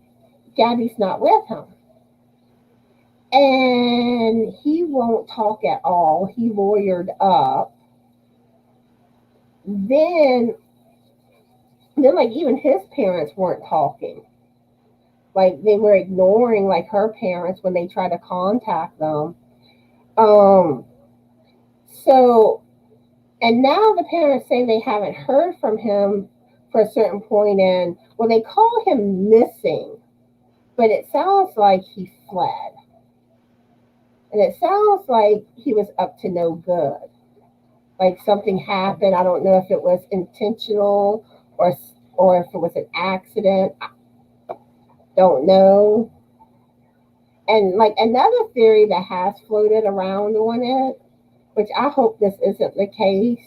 Gabby's not with him, and he won't talk at all. He lawyered up. Then like even his parents weren't talking. Like they were ignoring like her parents when they tried to contact them. Um, so and now the parents say they haven't heard from him for a certain point, and well, they call him missing, but it sounds like he fled, and it sounds like he was up to no good. Like something happened. I don't know if it was intentional or if it was an accident. I don't know. And like another theory that has floated around on it, which I hope this isn't the case,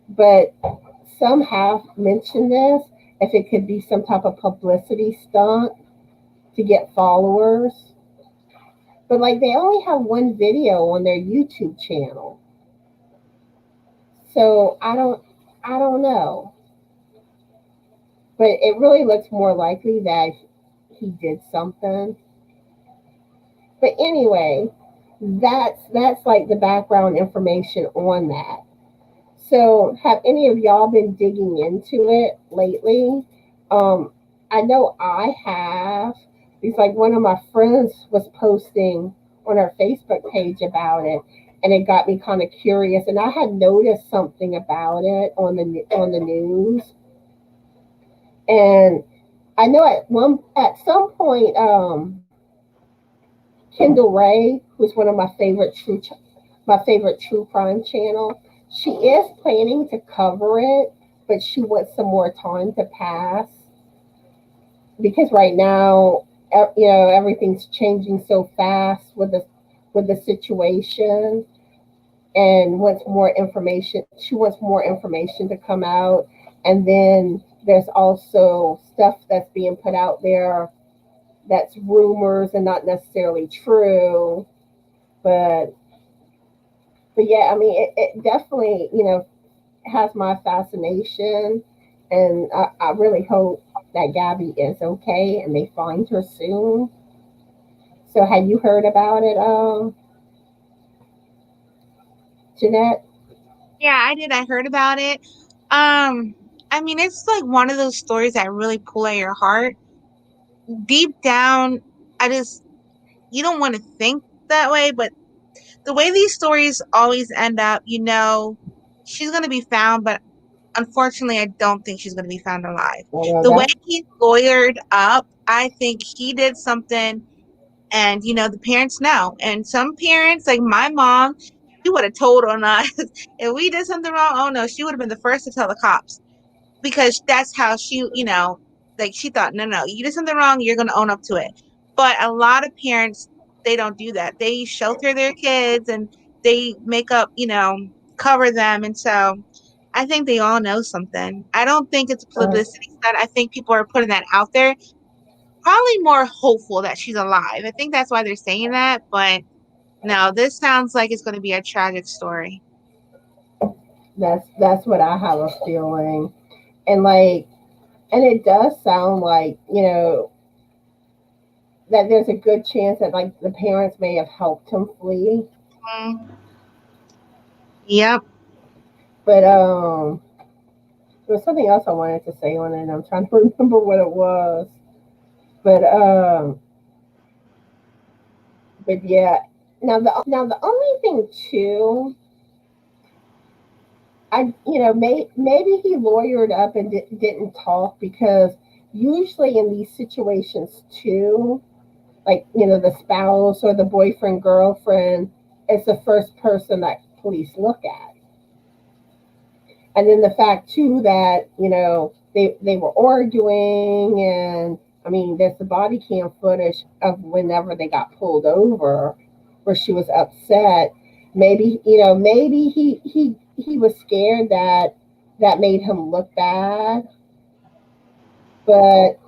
but some have mentioned this, if it could be some type of publicity stunt to get followers. But like they only have one video on their YouTube channel. So I don't know. But it really looks more likely that he did something. But anyway, that's like the background information on that. So, have any of y'all been digging into it lately? Um, I know I have. It's like one of my friends was posting on her Facebook page about it, and it got me kind of curious. And I had noticed something about it on the news, and I know at some point, Kendall Ray, who's one of my favorite true crime channel, she is planning to cover it, but she wants some more time to pass because right now, everything's changing so fast with the situation, and wants more information. She wants more information to come out, and then there's also stuff that's being put out there that's rumors and not necessarily true, but yeah, I mean, it definitely, has my fascination, and I really hope that Gabby is okay and they find her soon. So, had you heard about it, Jeanette? Yeah, I did. I heard about it. I mean, it's like one of those stories that really pull at your heart. Deep down, I just you don't want to think that way, but the way these stories always end up, she's gonna be found, but unfortunately, I don't think she's gonna be found alive. I know The way that. he lawyered up, I think he did something And, the parents know. And some parents, like my mom, she would have told on us if we did something wrong. Oh no, she would have been the first to tell the cops because that's how she, like she thought, no, no, you did something wrong, you're going to own up to it. But a lot of parents, they don't do that. They shelter their kids and they make up, cover them. And so I think they all know something. I don't think it's a Uh, publicity stunt. I think people are putting that out there, probably more hopeful that she's alive. I think that's why they're saying that. But no, this sounds like it's going to be a tragic story. that's what I have a feeling. And like, and it does sound like, that there's a good chance that like the parents may have helped him flee. Mm, yep. But there was something else I wanted to say on it, and I'm trying to remember what it was. But yeah. Now the only thing too, maybe he lawyered up and didn't talk because usually in these situations too, like the spouse or the boyfriend girlfriend is the first person that police look at. And then the fact too that they were arguing, and I mean there's the body cam footage of whenever they got pulled over where she was upset. Maybe he was scared that that made him look bad. But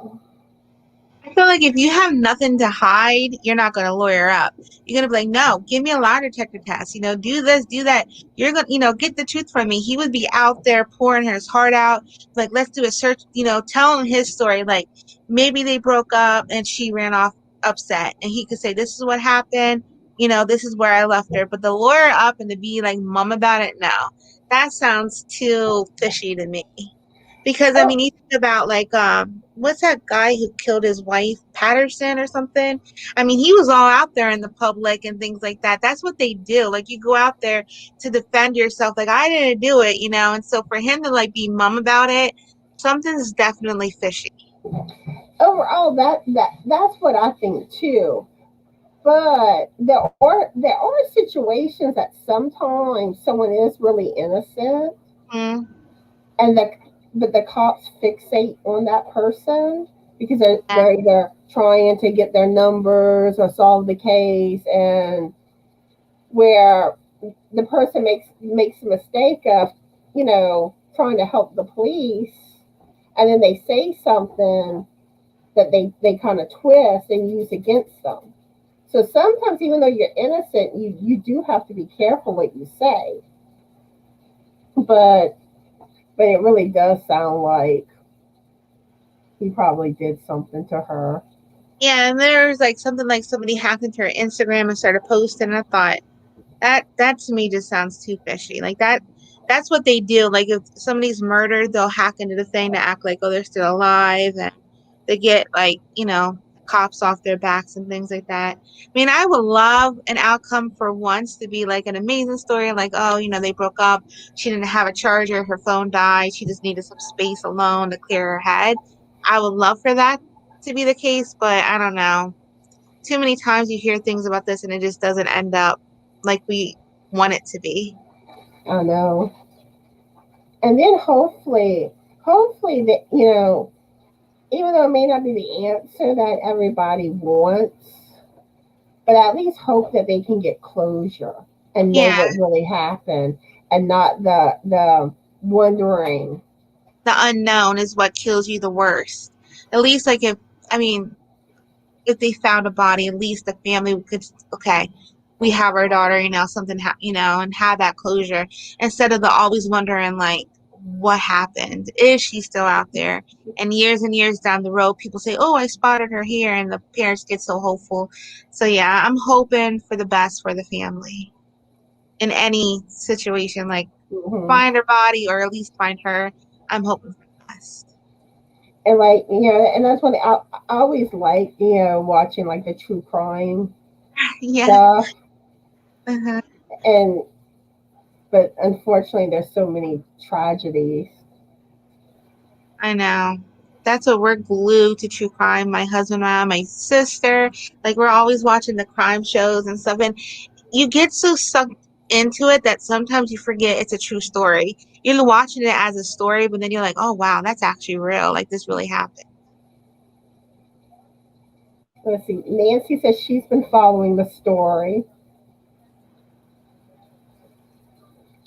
I feel like if you have nothing to hide, you're not going to lawyer up. You're going to be like, no, give me a lie detector test. Do this, do that. You're going to, get the truth from me. He would be out there pouring his heart out. Like, let's do a search, tell him his story. Like, maybe they broke up and she ran off upset. And he could say, this is what happened. This is where I left her. But the lawyer up and to be like mum about it, no. That sounds too fishy to me. Because I mean, oh, you think about like what's that guy who killed his wife, Patterson or something? I mean, he was all out there in the public and things like that. That's what they do. Like you go out there to defend yourself. Like I didn't do it, And so for him to like be mum about it, something's definitely fishy. overall, that's what I think too. But there are situations that sometimes someone is really innocent, Mm, and the cops fixate on that person because yeah. they're either trying to get their numbers or solve the case, and where the person makes a mistake of trying to help the police, and then they say something that they kind of twist and use against them. So sometimes, even though you're innocent, you do have to be careful what you say. But it really does sound like he probably did something to her. Yeah, and there's like something like somebody hacked into her Instagram and started posting. And I thought that to me just sounds too fishy. Like that's what they do. Like if somebody's murdered, they'll hack into the thing to act like, oh, they're still alive, and they get like, cops off their backs and things like that. I mean, I would love an outcome for once to be like an amazing story, like, oh, they broke up, she didn't have a charger, her phone died, she just needed some space alone to clear her head. I would love for that to be the case, but I don't know, too many times you hear things about this and it just doesn't end up like we want it to be. I know. And then hopefully that even though it may not be the answer that everybody wants, but at least hope that they can get closure and know Yeah, what really happened, and not the wondering. the unknown is what kills you the worst. At least, like, I mean, if they found a body, at least the family could, okay, we have our daughter, something, and have that closure instead of the always wondering, like, what happened? Is she still out there? And years down the road, people say, oh, I spotted her here, and the parents get so hopeful. So, yeah, I'm hoping for the best for the family in any situation, like Hmm. find her body or at least find her. I'm hoping for the best. And like and that's what I always like watching like the true crime Yeah. stuff. Uh-huh. And but unfortunately there's so many tragedies. I know. That's what we're glued to true crime. My husband, my sister, like we're always watching the crime shows and stuff. And you get so sucked into it that sometimes you forget it's a true story. You're watching it as a story, but then you're like, oh wow, that's actually real. Like this really happened. Let's see. Nancy says she's been following the story.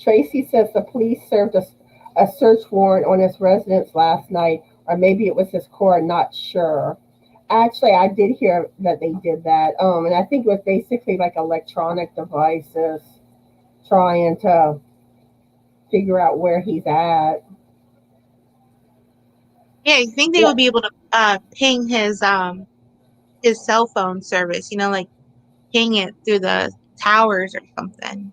Tracy says the police served a search warrant on his residence last night, or maybe it was his car, not sure. Actually, I did hear that they did that. And I think it was basically like electronic devices trying to figure out where he's at. Yeah, you think they Yeah. would be able to ping his cell phone service, you know, like ping it through the towers or something.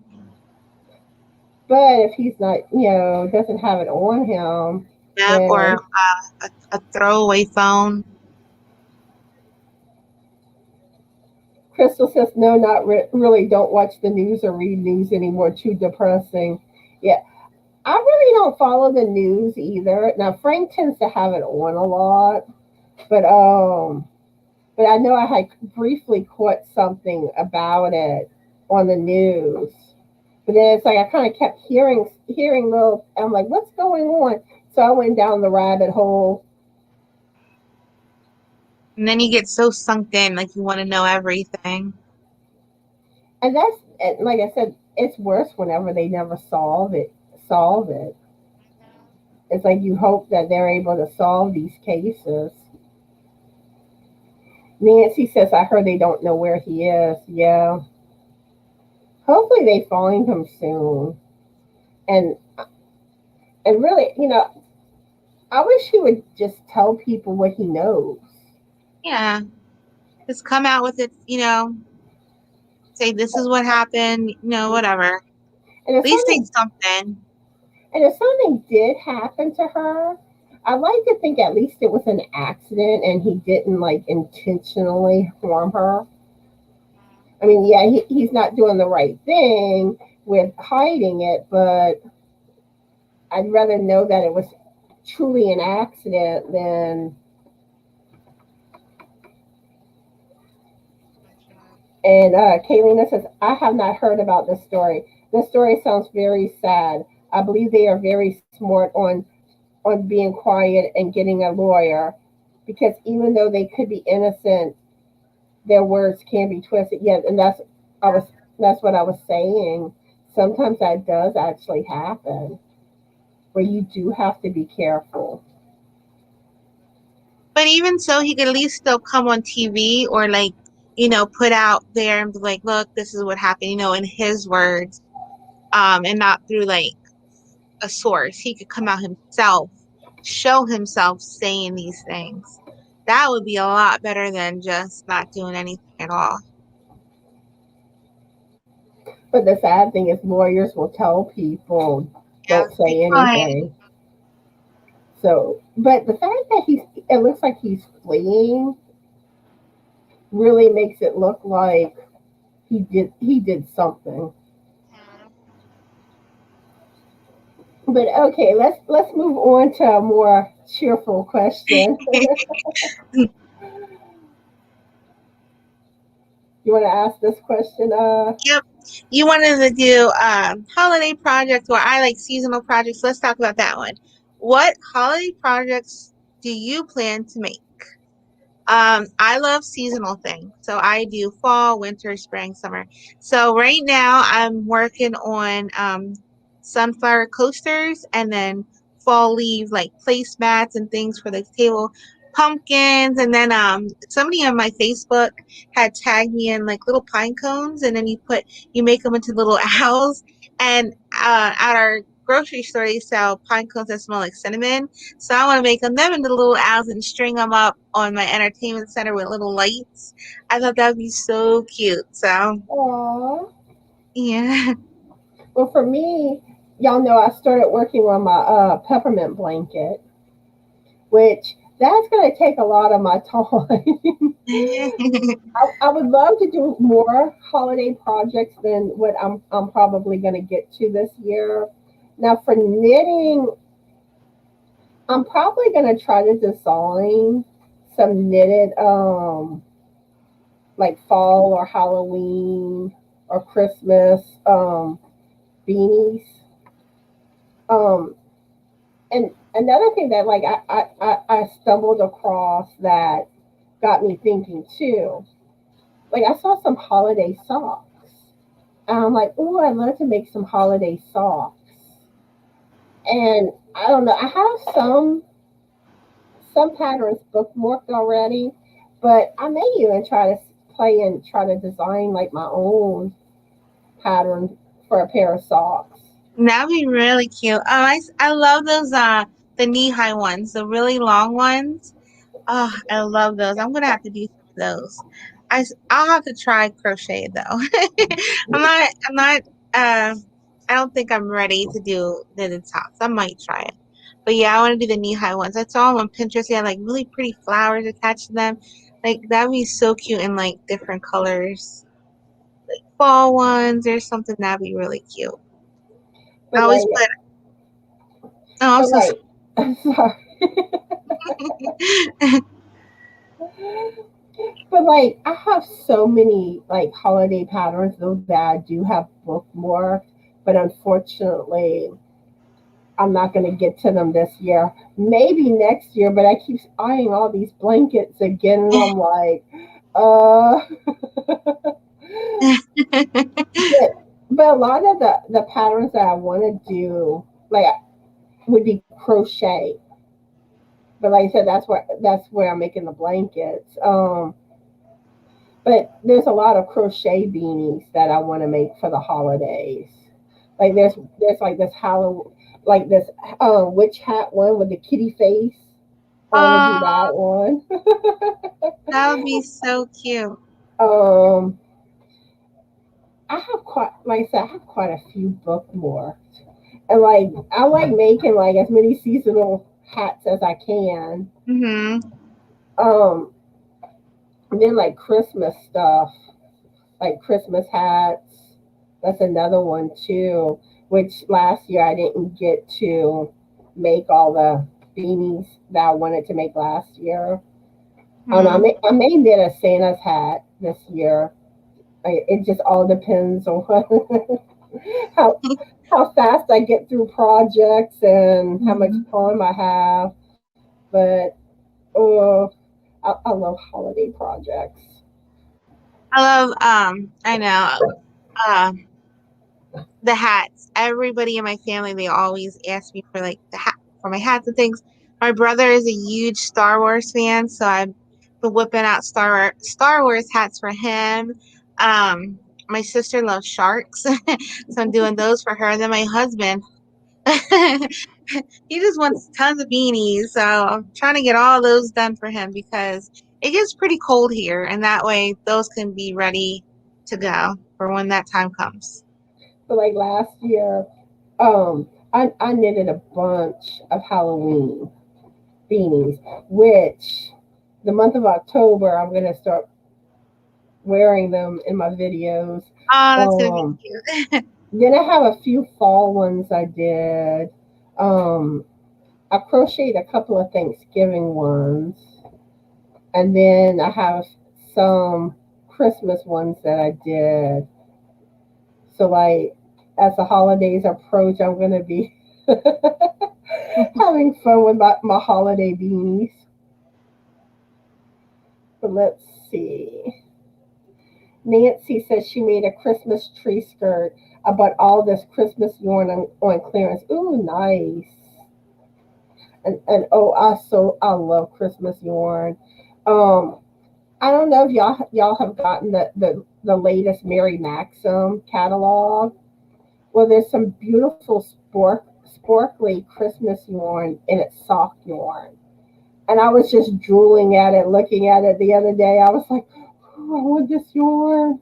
But if he's not, doesn't have it on him, Yep, or then a throwaway phone. Crystal says, no, not really. Don't watch the news or read news anymore. Too depressing. Yeah, I really don't follow the news either. Now Frank tends to have it on a lot, but I know I had briefly caught something about it on the news. But then it's like I kind of kept hearing little. I'm like, what's going on? So I went down the rabbit hole. And then you get so sunk in, like you want to know everything. And like I said, it's worse whenever they never solve it. Solve it. It's like you hope that they're able to solve these cases. Nancy says, I heard they don't know where he is. Yeah. Hopefully they find him soon. And really, I wish he would just tell people what he knows. Yeah. Just come out with it, say this is what happened, whatever. And At least say something. And if something did happen to her, I like to think at least it was an accident and he didn't like intentionally harm her. I mean, yeah, he's not doing the right thing with hiding it, but I'd rather know that it was truly an accident than. And Kaylina says, I have not heard about this story. This story sounds very sad. I believe they are very smart on being quiet and getting a lawyer, because even though they could be innocent, their words can be twisted. Yeah, and that's what I was saying. Sometimes that does actually happen, where you do have to be careful. But even so, he could at least still come on TV or like, put out there and be like, look, this is what happened, in his words, and not through like a source. He could come out himself, show himself saying these things. That would be a lot better than just not doing anything at all. But the sad thing is, lawyers will tell people Yeah, don't say anything. So, but the fact that it looks like he's fleeing really makes it look like he did something. But okay, let's move on to a more cheerful question. You want to ask this question? Yep. You wanted to do holiday projects, or I like seasonal projects. Let's talk about that one. What holiday projects do you plan to make? I love seasonal things. So I do fall, winter, spring, summer. So right now I'm working on sunflower coasters, and then fall leaves like placemats and things for the table, pumpkins, and then somebody on my Facebook had tagged me in like little pine cones, and then you make them into little owls. And at our grocery store they sell pine cones that smell like cinnamon. So I want to make them into little owls and string them up on my entertainment center with little lights. I thought that would be so cute. So, Aww. yeah. Well, for me, y'all know I started working on my peppermint blanket, which that's going to take a lot of my time. I would love to do more holiday projects than what I'm probably going to get to this year. Now for knitting, I'm probably gonna try to design some knitted like fall or Halloween or Christmas beanies. Um and another thing that like I stumbled across that got me thinking too. Like I saw some holiday socks. And I'm like, oh, I'd love to make some holiday socks. And I don't know, I have some patterns bookmarked already, but I may even try to play and try to design like my own pattern for a pair of socks. That'd be really cute. I love those the knee high ones, the really long ones. Oh, I love those. I'm gonna have to do some of those. I'll have to try crochet though. I'm not uh I don't think I'm ready to do knitted socks. I might try it. But yeah, I want to do the knee high ones. I saw them on Pinterest. They had like really pretty flowers attached to them. Like that'd be so cute in like different colors. Fall ones or something that'd be really cute. I But always like, put oh I'm but so sorry. like, I'm sorry. But like, I have so many like holiday patterns though that I do have bookmarked, but unfortunately, I'm not going to get to them this year. Maybe next year, but I keep eyeing all these blankets again, and I'm like, uh. but but a lot of the patterns that I want to do like would be crochet. But like I said, that's where I'm making the blankets. But there's a lot of crochet beanies that I want to make for the holidays. Like there's like this Halloween, like this witch hat one with the kitty face. I want to do Oh, that one. that would be so cute. um, I have quite, like I said, I have quite a few bookmarks, and like I like making like as many seasonal hats as I can. Hmm. Um, and then like Christmas stuff, like Christmas hats. That's another one too. Which last year I didn't get to make all the beanies that I wanted to make last year. Hmm. I may knit a Santa's hat this year. It just all depends on how how fast I get through projects and how much Hmm. time I have. But oh, I love holiday projects. I love I know the hats. Everybody in my family they always ask me for like the hat for my hats and things. My brother is a huge Star Wars fan, so I've been whipping out Star Wars hats for him. My sister loves sharks, so I'm doing those for her. And then my husband, he just wants tons of beanies, so I'm trying to get all those done for him because it gets pretty cold here, and that way those can be ready to go for when that time comes. But like last year, I knitted a bunch of Halloween beanies, which the month of October I'm gonna start wearing them in my videos. Oh, that's gonna be Um, cute. then I have a few fall ones I did. Um, I crocheted a couple of Thanksgiving ones, and then I have some Christmas ones that I did. So like as the holidays approach, I'm gonna be having fun with my holiday beanies. But let's see. Nancy says she made a Christmas tree skirt. I bought all this Christmas yarn on clearance. Ooh, nice. And oh, I love Christmas yarn. Um, I don't know if y'all have gotten the latest Mary Maxim catalog. Well, there's some beautiful sparkly Christmas yarn, and it's soft yarn. And I was just drooling at it, looking at it the other day. I was like, oh, I want this yarn.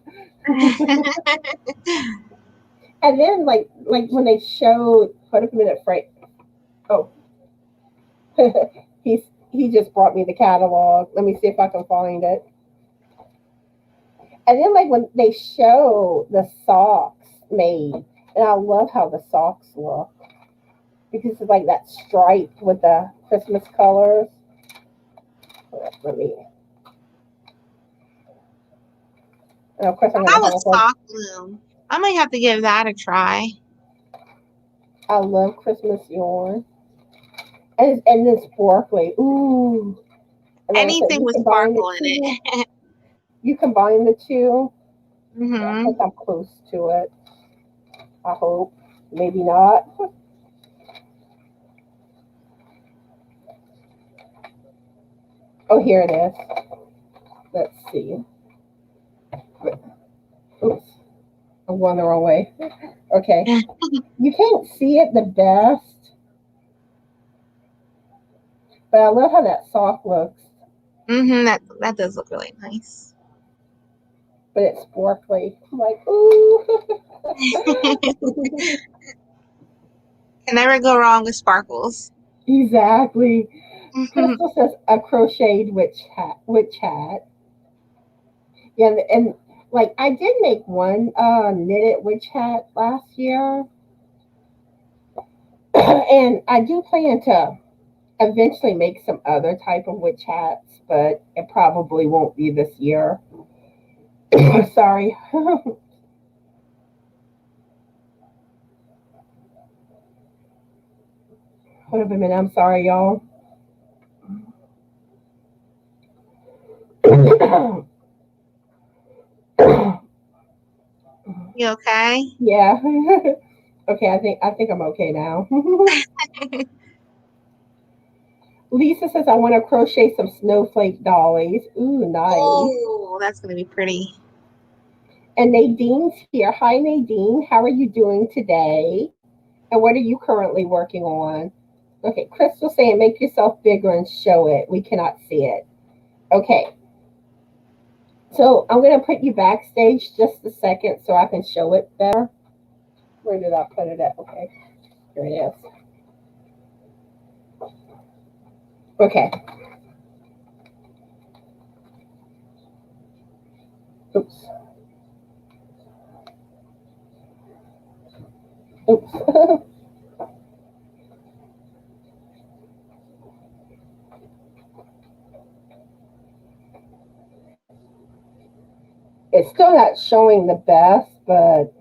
And then like when they showed, hold up a minute, Frank. Oh, he just brought me the catalog. Let me see if I can find it. And then like when they show the socks made, and I love how the socks look. because it's like that stripe with the Christmas colors. Let me. And of course, I'm I gonna have have a a whole. sock loom. I might have to give that a try. I love Christmas yarn, and then sparkly. Ooh, and like I said, Anything you with combine the sparkle in two. it. You combine the two. I Hmm. think I'm close to it. I hope. Maybe not. Oh, here it is. Let's see. Oops, I'm going the wrong way. Okay. You can't see it the best, but I love how that sock looks. That does look really nice. But it's sparkly. I'm like, ooh. Can never go wrong with sparkles. Exactly. Crystal says a crocheted witch hat. Witch hat. Yeah, and like I did make one knitted witch hat last year, and I do plan to eventually make some other type of witch hats, but it probably won't be this year. Sorry. Hold up a minute. I'm sorry, y'all. You okay? Yeah. Okay, I think I'm okay now. Lisa says I want to crochet some snowflake dollies. Ooh, nice. Oh, that's gonna be pretty. And Nadine's here. Hi, Nadine. How are you doing today? And what are you currently working on? Okay, Crystal saying make yourself bigger and show it. We cannot see it. Okay, so I'm going to put you backstage just a second so I can show it better. Where did I put it at? Okay, here it is. Okay, oops. Oops. It's still not showing the best, but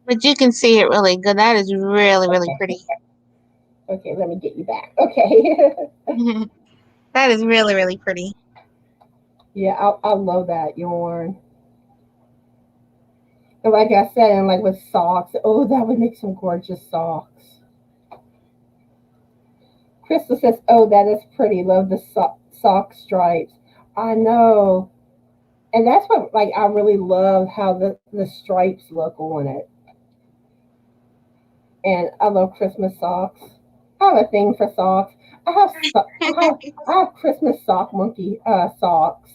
But you can see it really good. That is really, really okay. pretty. Okay, let me get you back. Okay. That is really, really pretty. Yeah, I love that yarn. And like I said, and like with socks, oh, that would make some gorgeous socks. Crystal says, "Oh, that is pretty. Love the sock stripes." I know, and that's what like I really love how the stripes look on it. And I love Christmas socks. I have a thing for socks. I have Christmas sock monkey socks.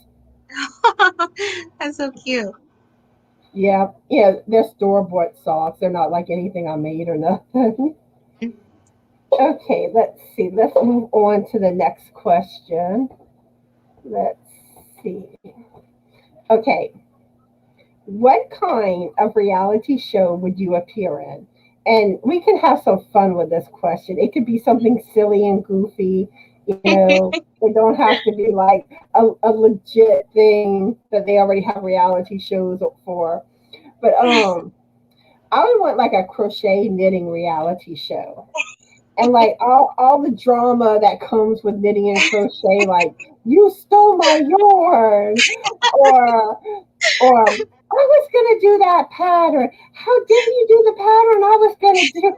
That's so cute. Yeah, yeah, they're store bought socks. They're not like anything I made or nothing. Okay, let's see. Let's move on to the next question. Let's see. Okay, what kind of reality show would you appear in? And we can have some fun with this question. It could be something silly and goofy, you know. It don't have to be like a legit thing that they already have reality shows for. But I would want like a crochet knitting reality show. And like all the drama that comes with knitting and crochet, like you stole my yarn, or or I was gonna do that pattern. How dare you do the pattern I was gonna do?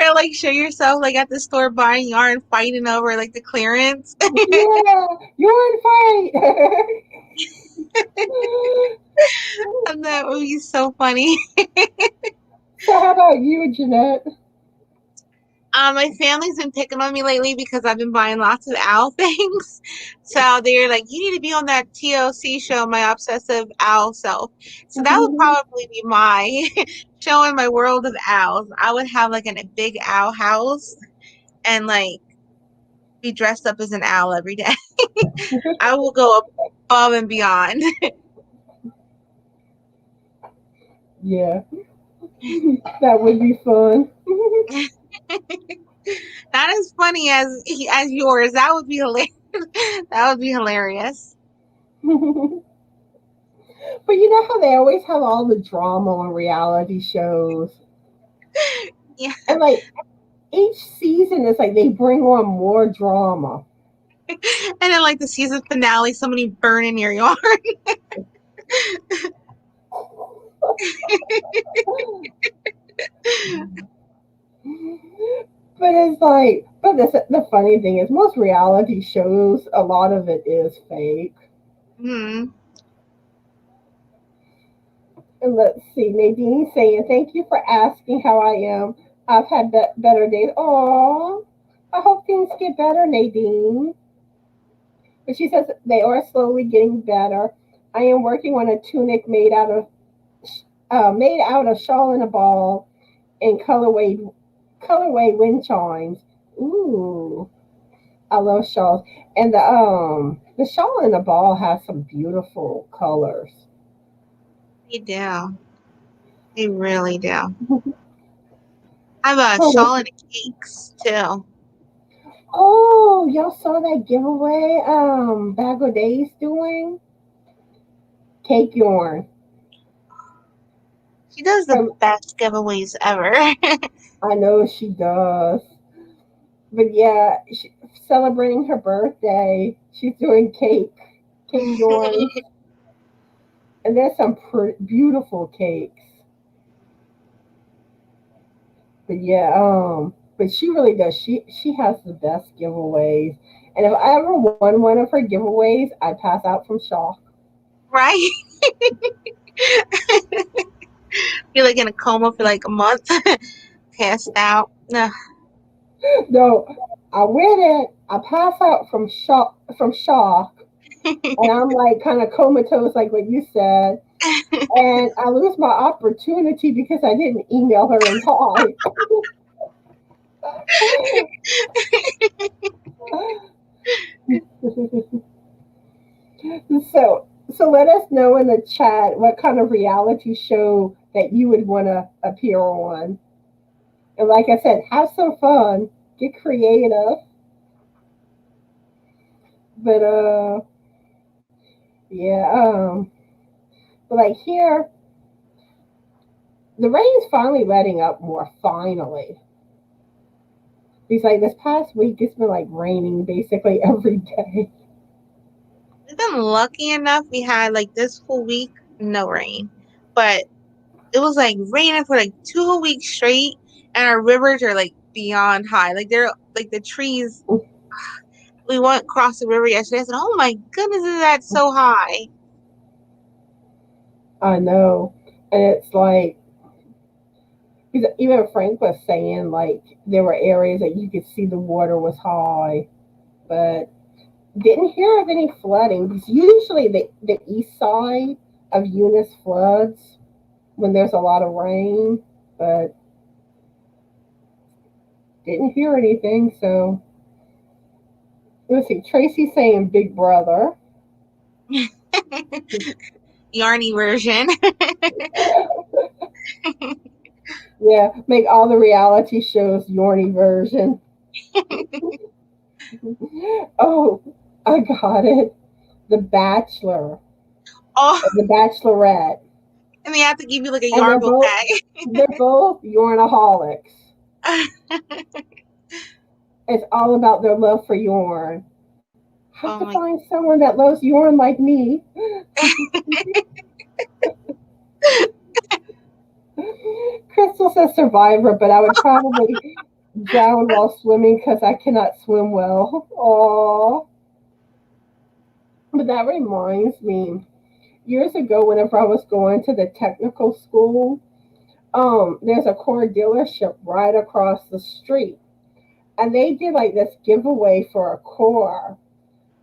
Or like show yourself like at the store buying yarn, fighting over like the clearance. Yeah, yarn fight. And that would be so funny. So how about you, Jeanette? My family's been picking on me lately because I've been buying lots of owl things. So they're like, you need to be on that TLC show, my obsessive owl self. So that would probably be my showing my world of owls. I would have like a big owl house and like be dressed up as an owl every day. I will go above and beyond. Yeah, that would be fun. Not as funny as yours. That would be hilarious. That would be hilarious. But you know how they always have all the drama on reality shows? Yeah. And like each season is like they bring on more drama. And then like the season finale, somebody burning your yard. But it's like, but the funny thing is, most reality shows, a lot of it is fake. Hmm. And let's see, Nadine saying, thank you for asking how I am. I've had better days. Oh, I hope things get better, Nadine. But she says they are slowly getting better. I am working on a tunic made out of shawl and a ball and colorway wind chimes. Ooh, I love shawls. And the shawl and the ball has some beautiful colors. They do. They really do. I have a Oh, shawl and cakes too. oh, y'all saw that giveaway Bag of Days doing? Cake yarn. She does the From best giveaways ever. I know she does. But yeah, celebrating her birthday, she's doing cake yarns. And there's some beautiful cakes. But yeah, but she really does. She has the best giveaways. And if I ever won one of her giveaways, I'd pass out from shock. Right? You're like in a coma for like a month, passed out. Ugh. No, I win it. I pass out from shock, and I'm like kind of comatose, like what you said. And I lose my opportunity because I didn't email her in time. So let us know in the chat what kind of reality show that you would want to appear on. And like I said, have some fun, get creative. But yeah, but like here, the rain's finally letting up more. Finally, it's like this past week, it's been like raining basically every day. We've been lucky enough. We had like this whole week, no rain. But it was like raining for like 2 weeks straight, and our rivers are like beyond high. Like they're like the trees. We went across the river yesterday. I said, "Oh my goodness, is that so high?" I know, and it's like even Frank was saying like there were areas that you could see the water was high, but didn't hear of any flooding because usually the east side of Eunice floods when there's a lot of rain, but didn't hear anything. So let's see. Tracy saying Big Brother. Yarny version. Yeah, make all the reality shows Yorny version. Oh, I got it. The Bachelor Oh, and the Bachelorette, and they have to give you like a and yarn book bag. they're both yarnaholics. It's all about their love for yarn. Have Oh to my. find someone that loves yarn like me. Crystal says Survivor, but I would probably drown while swimming because I cannot swim well. Aww. But that reminds me, years ago, whenever I was going to the technical school, there's a car dealership right across the street. And they did like this giveaway for a car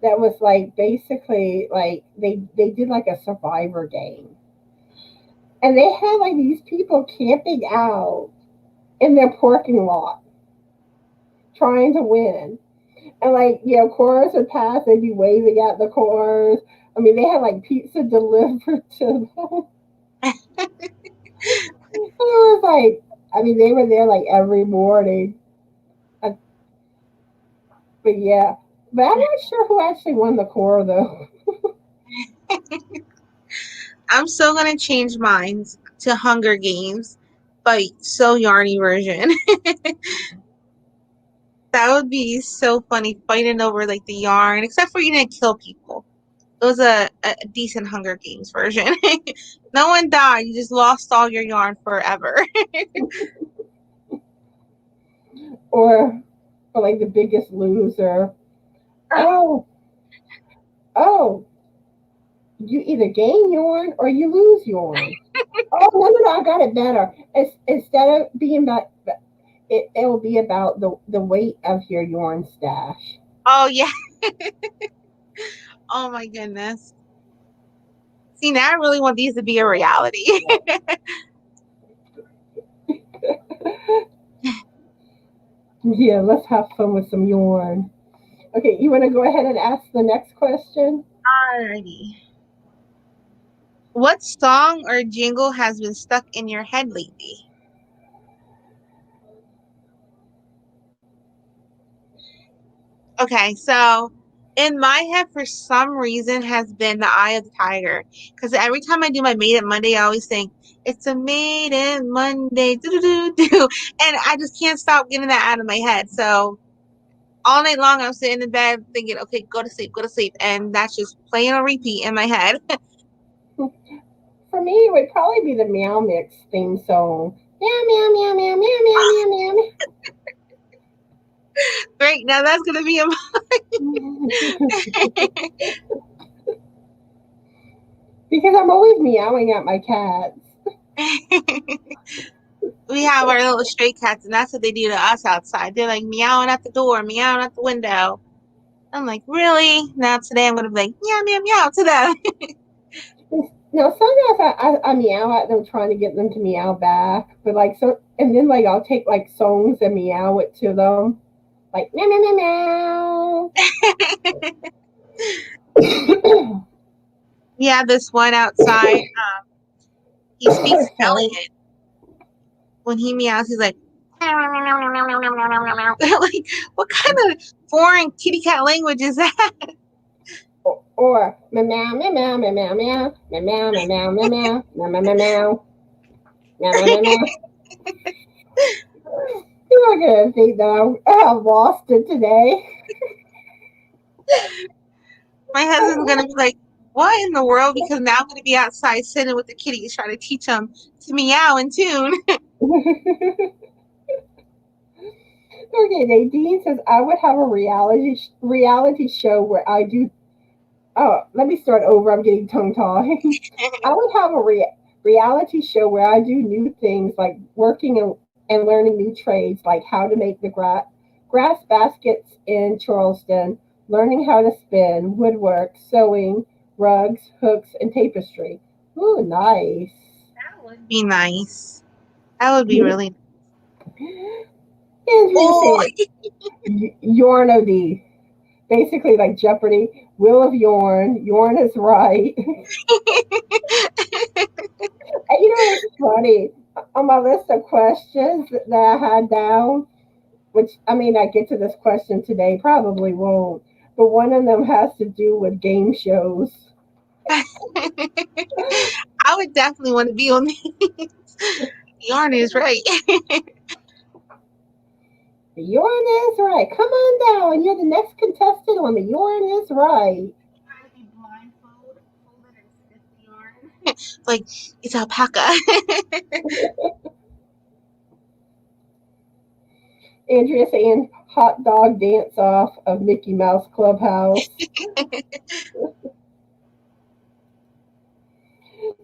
that was like basically like they did like a survivor game. And they had like these people camping out in their parking lot trying to win. And like, cars would pass, they'd be waving at the cars. I mean, they had like pizza delivered to them. It was like, I mean, they were there like every morning. Uh, But yeah, but I'm not sure who actually won the core though. I'm still gonna change mine to Hunger Games, but so yarny version. That would be so funny fighting over like the yarn, except for you didn't kill people. It was a decent Hunger Games version. No one died. You just lost all your yarn forever. or or like the Biggest Loser. Oh, oh, you either gain yarn or you lose yarn. Oh no no no! I got it better. Instead of being about it will be about the weight of your yarn stash. Oh yeah. Oh my goodness. See, now I really want these to be a reality. Yeah, let's have fun with some yarn. Okay, you want to go ahead and ask the next question? Alrighty. What song or jingle has been stuck in your head lately? Okay, so in my head, for some reason, has been the Eye of the Tiger. Because every time I do my Made It Monday, I always think it's a Made It Monday, do do do do, and I just can't stop getting that out of my head. So all night long, I'm sitting in bed thinking, okay, go to sleep, and that's just playing on repeat in my head. For me, it would probably be the Meow Mix theme song. Meow meow meow meow meow meow meow meow. Great, now that's gonna be a Because I'm always meowing at my cats. we have our little stray cats, and that's what they do to us outside. They're like meowing at the door, meowing at the window. I'm like, really? Now today I'm gonna be like meow meow meow to them. Now sometimes I meow at them trying to get them to meow back, but like so, and then like I'll take like songs and meow it to them, like meow meow meow meow. We have this one outside. He speaks Sorry. Italian. When he meows, he's like, like, what kind of foreign kitty cat language is that? Or meow meow meow meow meow meow meow meow meow meow meow meow meow meow meow meow meow meow. You're not gonna think that I've lost it today. My husband's gonna be like, what in the world? Because now I'm gonna be outside sitting with the kitties trying to teach them to meow in tune. Okay, Nadine says I would have a reality show where I do. Oh, let me start over. I'm getting tongue tied. I would have a reality show where I do new things like working and learning new trades, like how to make the grass baskets in Charleston, learning how to spin, woodwork, sewing, rugs, hooks, and tapestry. Ooh, nice. That would be nice. That would be really. Andrea Oh, saying yarn OD. Basically like Jeopardy, Wheel of Yarn, Yarn is right. And you know what's funny? On my list of questions that I had down, which I mean, I get to this question today, probably won't, but one of them has to do with game shows. I would definitely want to be on these. Yarn is right. The yarn is right. Come on down. You're the next contestant on the yarn is right. Trying to be blindfolded, folded, and stiff yarn. Like it's alpaca. Andrea saying hot dog dance off of Mickey Mouse Clubhouse.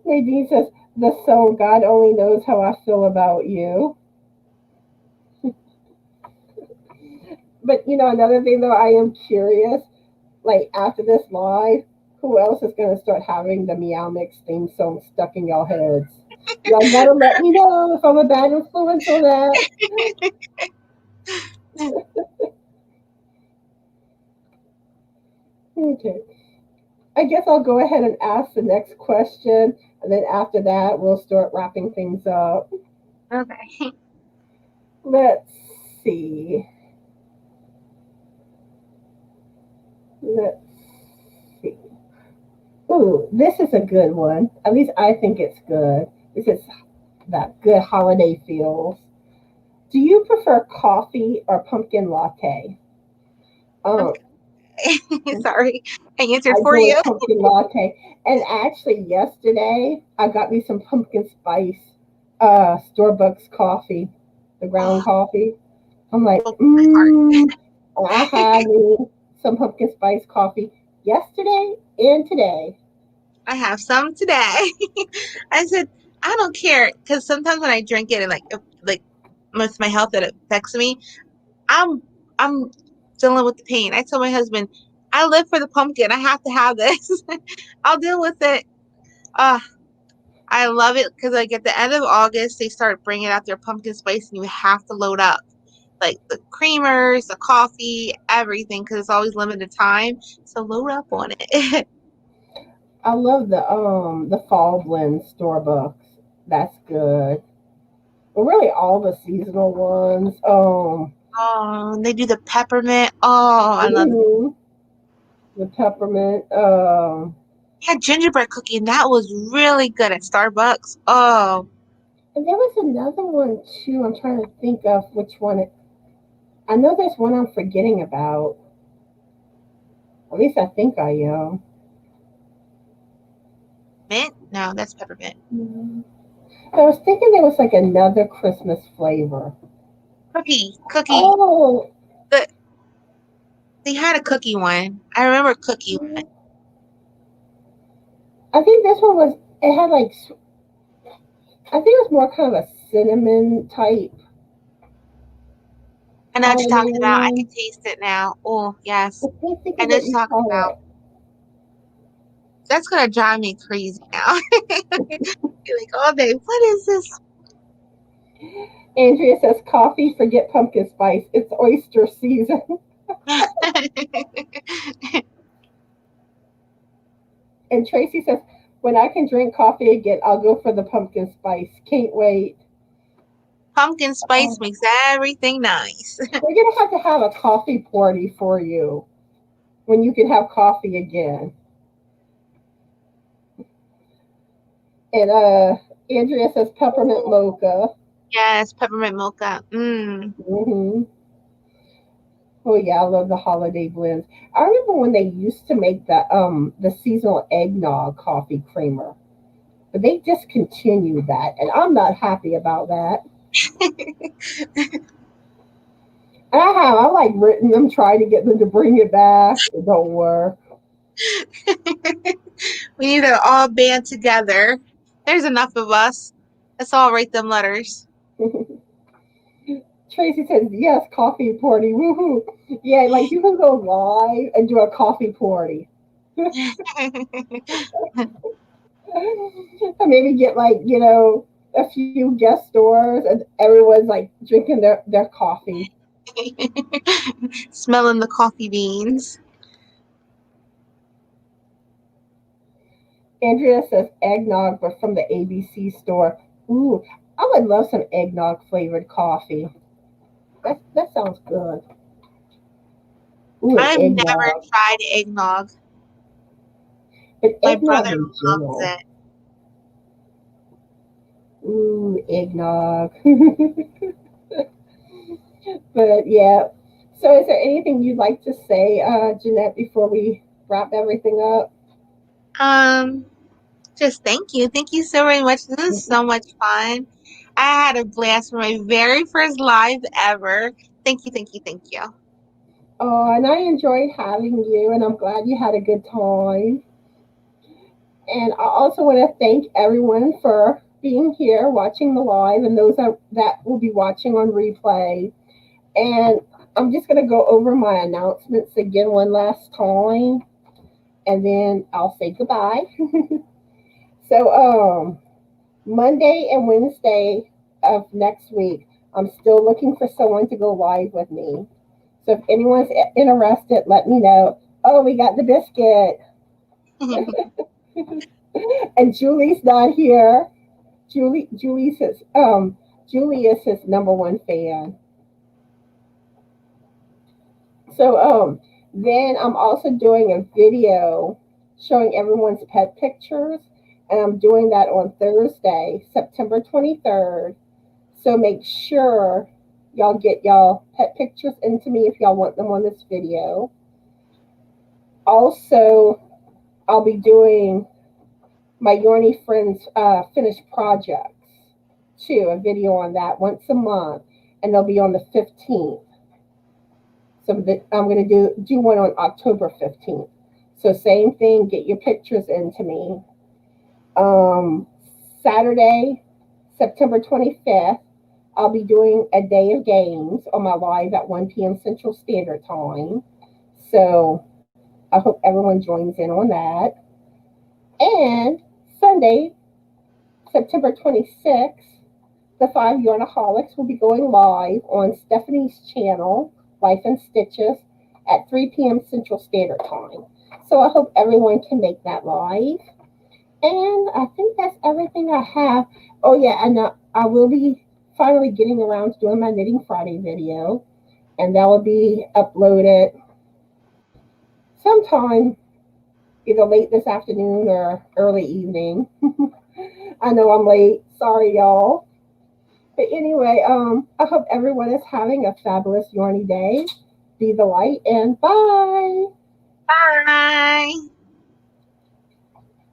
Nadine says the song God only knows how I feel about you. But you know, another thing though, I am curious. Like after this live, who else is gonna start having the Meow Mix theme song stuck in y'all heads? Y'all gotta let me know if I'm a bad influence on that. Okay. I guess I'll go ahead and ask the next question, and then after that, we'll start wrapping things up. Okay. Let's see. Let's see. Ooh, this is a good one. At least I think it's good. This is that good holiday feels. Do you prefer coffee or pumpkin latte? Um, Sorry, I answered I for go you. with pumpkin latte. And actually, yesterday I got me some pumpkin spice Starbucks coffee, the ground Oh, coffee. I'm like, broke my heart. and I had me some pumpkin spice coffee yesterday and today. I have some today. I said I don't care because sometimes when I drink it and like with my health it affects me. I'm I'm dealing with the pain. I told my husband I live for the pumpkin. I have to have this. I'll deal with it. Uh, I love it because like at the end of August they start bringing out their pumpkin spice and you have to load up like the creamers, the coffee, everything because it's always limited time. So load up on it. I love the fall blend Starbucks. That's good. But really all the seasonal ones. Oh, they do the peppermint. Oh, I love it. Mhm, the peppermint. I had gingerbread cookie and that was really good at Starbucks. Oh, And there was another one too. I'm trying to think of which one. I know there's one I'm forgetting about. At least I think I am. mint? No, that's peppermint. Mhm. I was thinking there was like another Christmas flavor. Cookie. Oh, The They had a cookie one. I remember cookie one. I think this one was. It had like. I think it was more kind of a cinnamon type I know what you're holiday talking about. I can one. taste it now. Oh, I yes. can't think I of know what what you're you talking call about. it. That's gonna drive me crazy now. You're like all day. What is this? Andrea says coffee, forget pumpkin spice. It's oyster season. And Tracy says, when I can drink coffee again, I'll go for the pumpkin spice. Can't wait. Pumpkin spice Um, makes everything nice. we're going to have a coffee party for you when you can have coffee again. And Andrea says peppermint Oh, mocha. yes, peppermint mocha. Hmm. Oh yeah, I love the holiday blends. I remember when they used to make the seasonal eggnog coffee creamer, but they discontinued that, and I'm not happy about that. I like written them, trying to get them to bring it back. It don't work. We need to all band together. There's enough of us. Let's all write them letters. Tracy says yes, coffee party, woohoo! Yeah, like you can go live and do a coffee party. And maybe get like a few guest stores, and everyone's like drinking their coffee. Smelling the coffee beans. Andrea says eggnog, but from the ABC store. Ooh, I would love some eggnog flavored coffee. That sounds good. Ooh, an I've never eggnog, tried eggnog. but My eggnog brother in loves general. it. Ooh, eggnog. But yeah. So, is there anything you'd like to say, Jeanette, before we wrap everything up? Um, just thank you. Thank you so very much. This is so much fun. I had a blast for my very first live ever. Thank you, thank you, thank you. And I enjoyed having you, and I'm glad you had a good time. And I also want to thank everyone for being here, watching the live, and those that will be watching on replay. And I'm just going to go over my announcements again one last time, and then I'll say goodbye. So, Monday and Wednesday of next week, I'm still looking for someone to go live with me. So if anyone's interested, let me know. Oh, we got the biscuit. And Julie's not here. Julie is his number one fan. So then I'm also doing a video showing everyone's pet pictures, and I'm doing that on Thursday, September 23rd. So make sure y'all get y'all pet pictures into me if y'all want them on this video. Also, I'll be doing my Yorny Friends finished projects too, a video on that once a month, and they'll be on the 15th. So I'm going to do one on October 15th. So same thing, get your pictures into me. Saturday, September 25th, I'll be doing a day of games on my live at 1 p.m. Central Standard Time. So I hope everyone joins in on that. And Sunday, September 26th, the 5 Yarnaholics will be going live on Stephanie's channel, Life and Stitches, at 3 p.m. Central Standard Time. So I hope everyone can make that live. And I think that's everything I have. Oh, yeah, and I will be finally getting around to doing my Knitting Friday video. And that will be uploaded sometime either late this afternoon or early evening. I know I'm late. Sorry, y'all. But anyway, I hope everyone is having a fabulous Yarny day. Be the light and bye. Bye.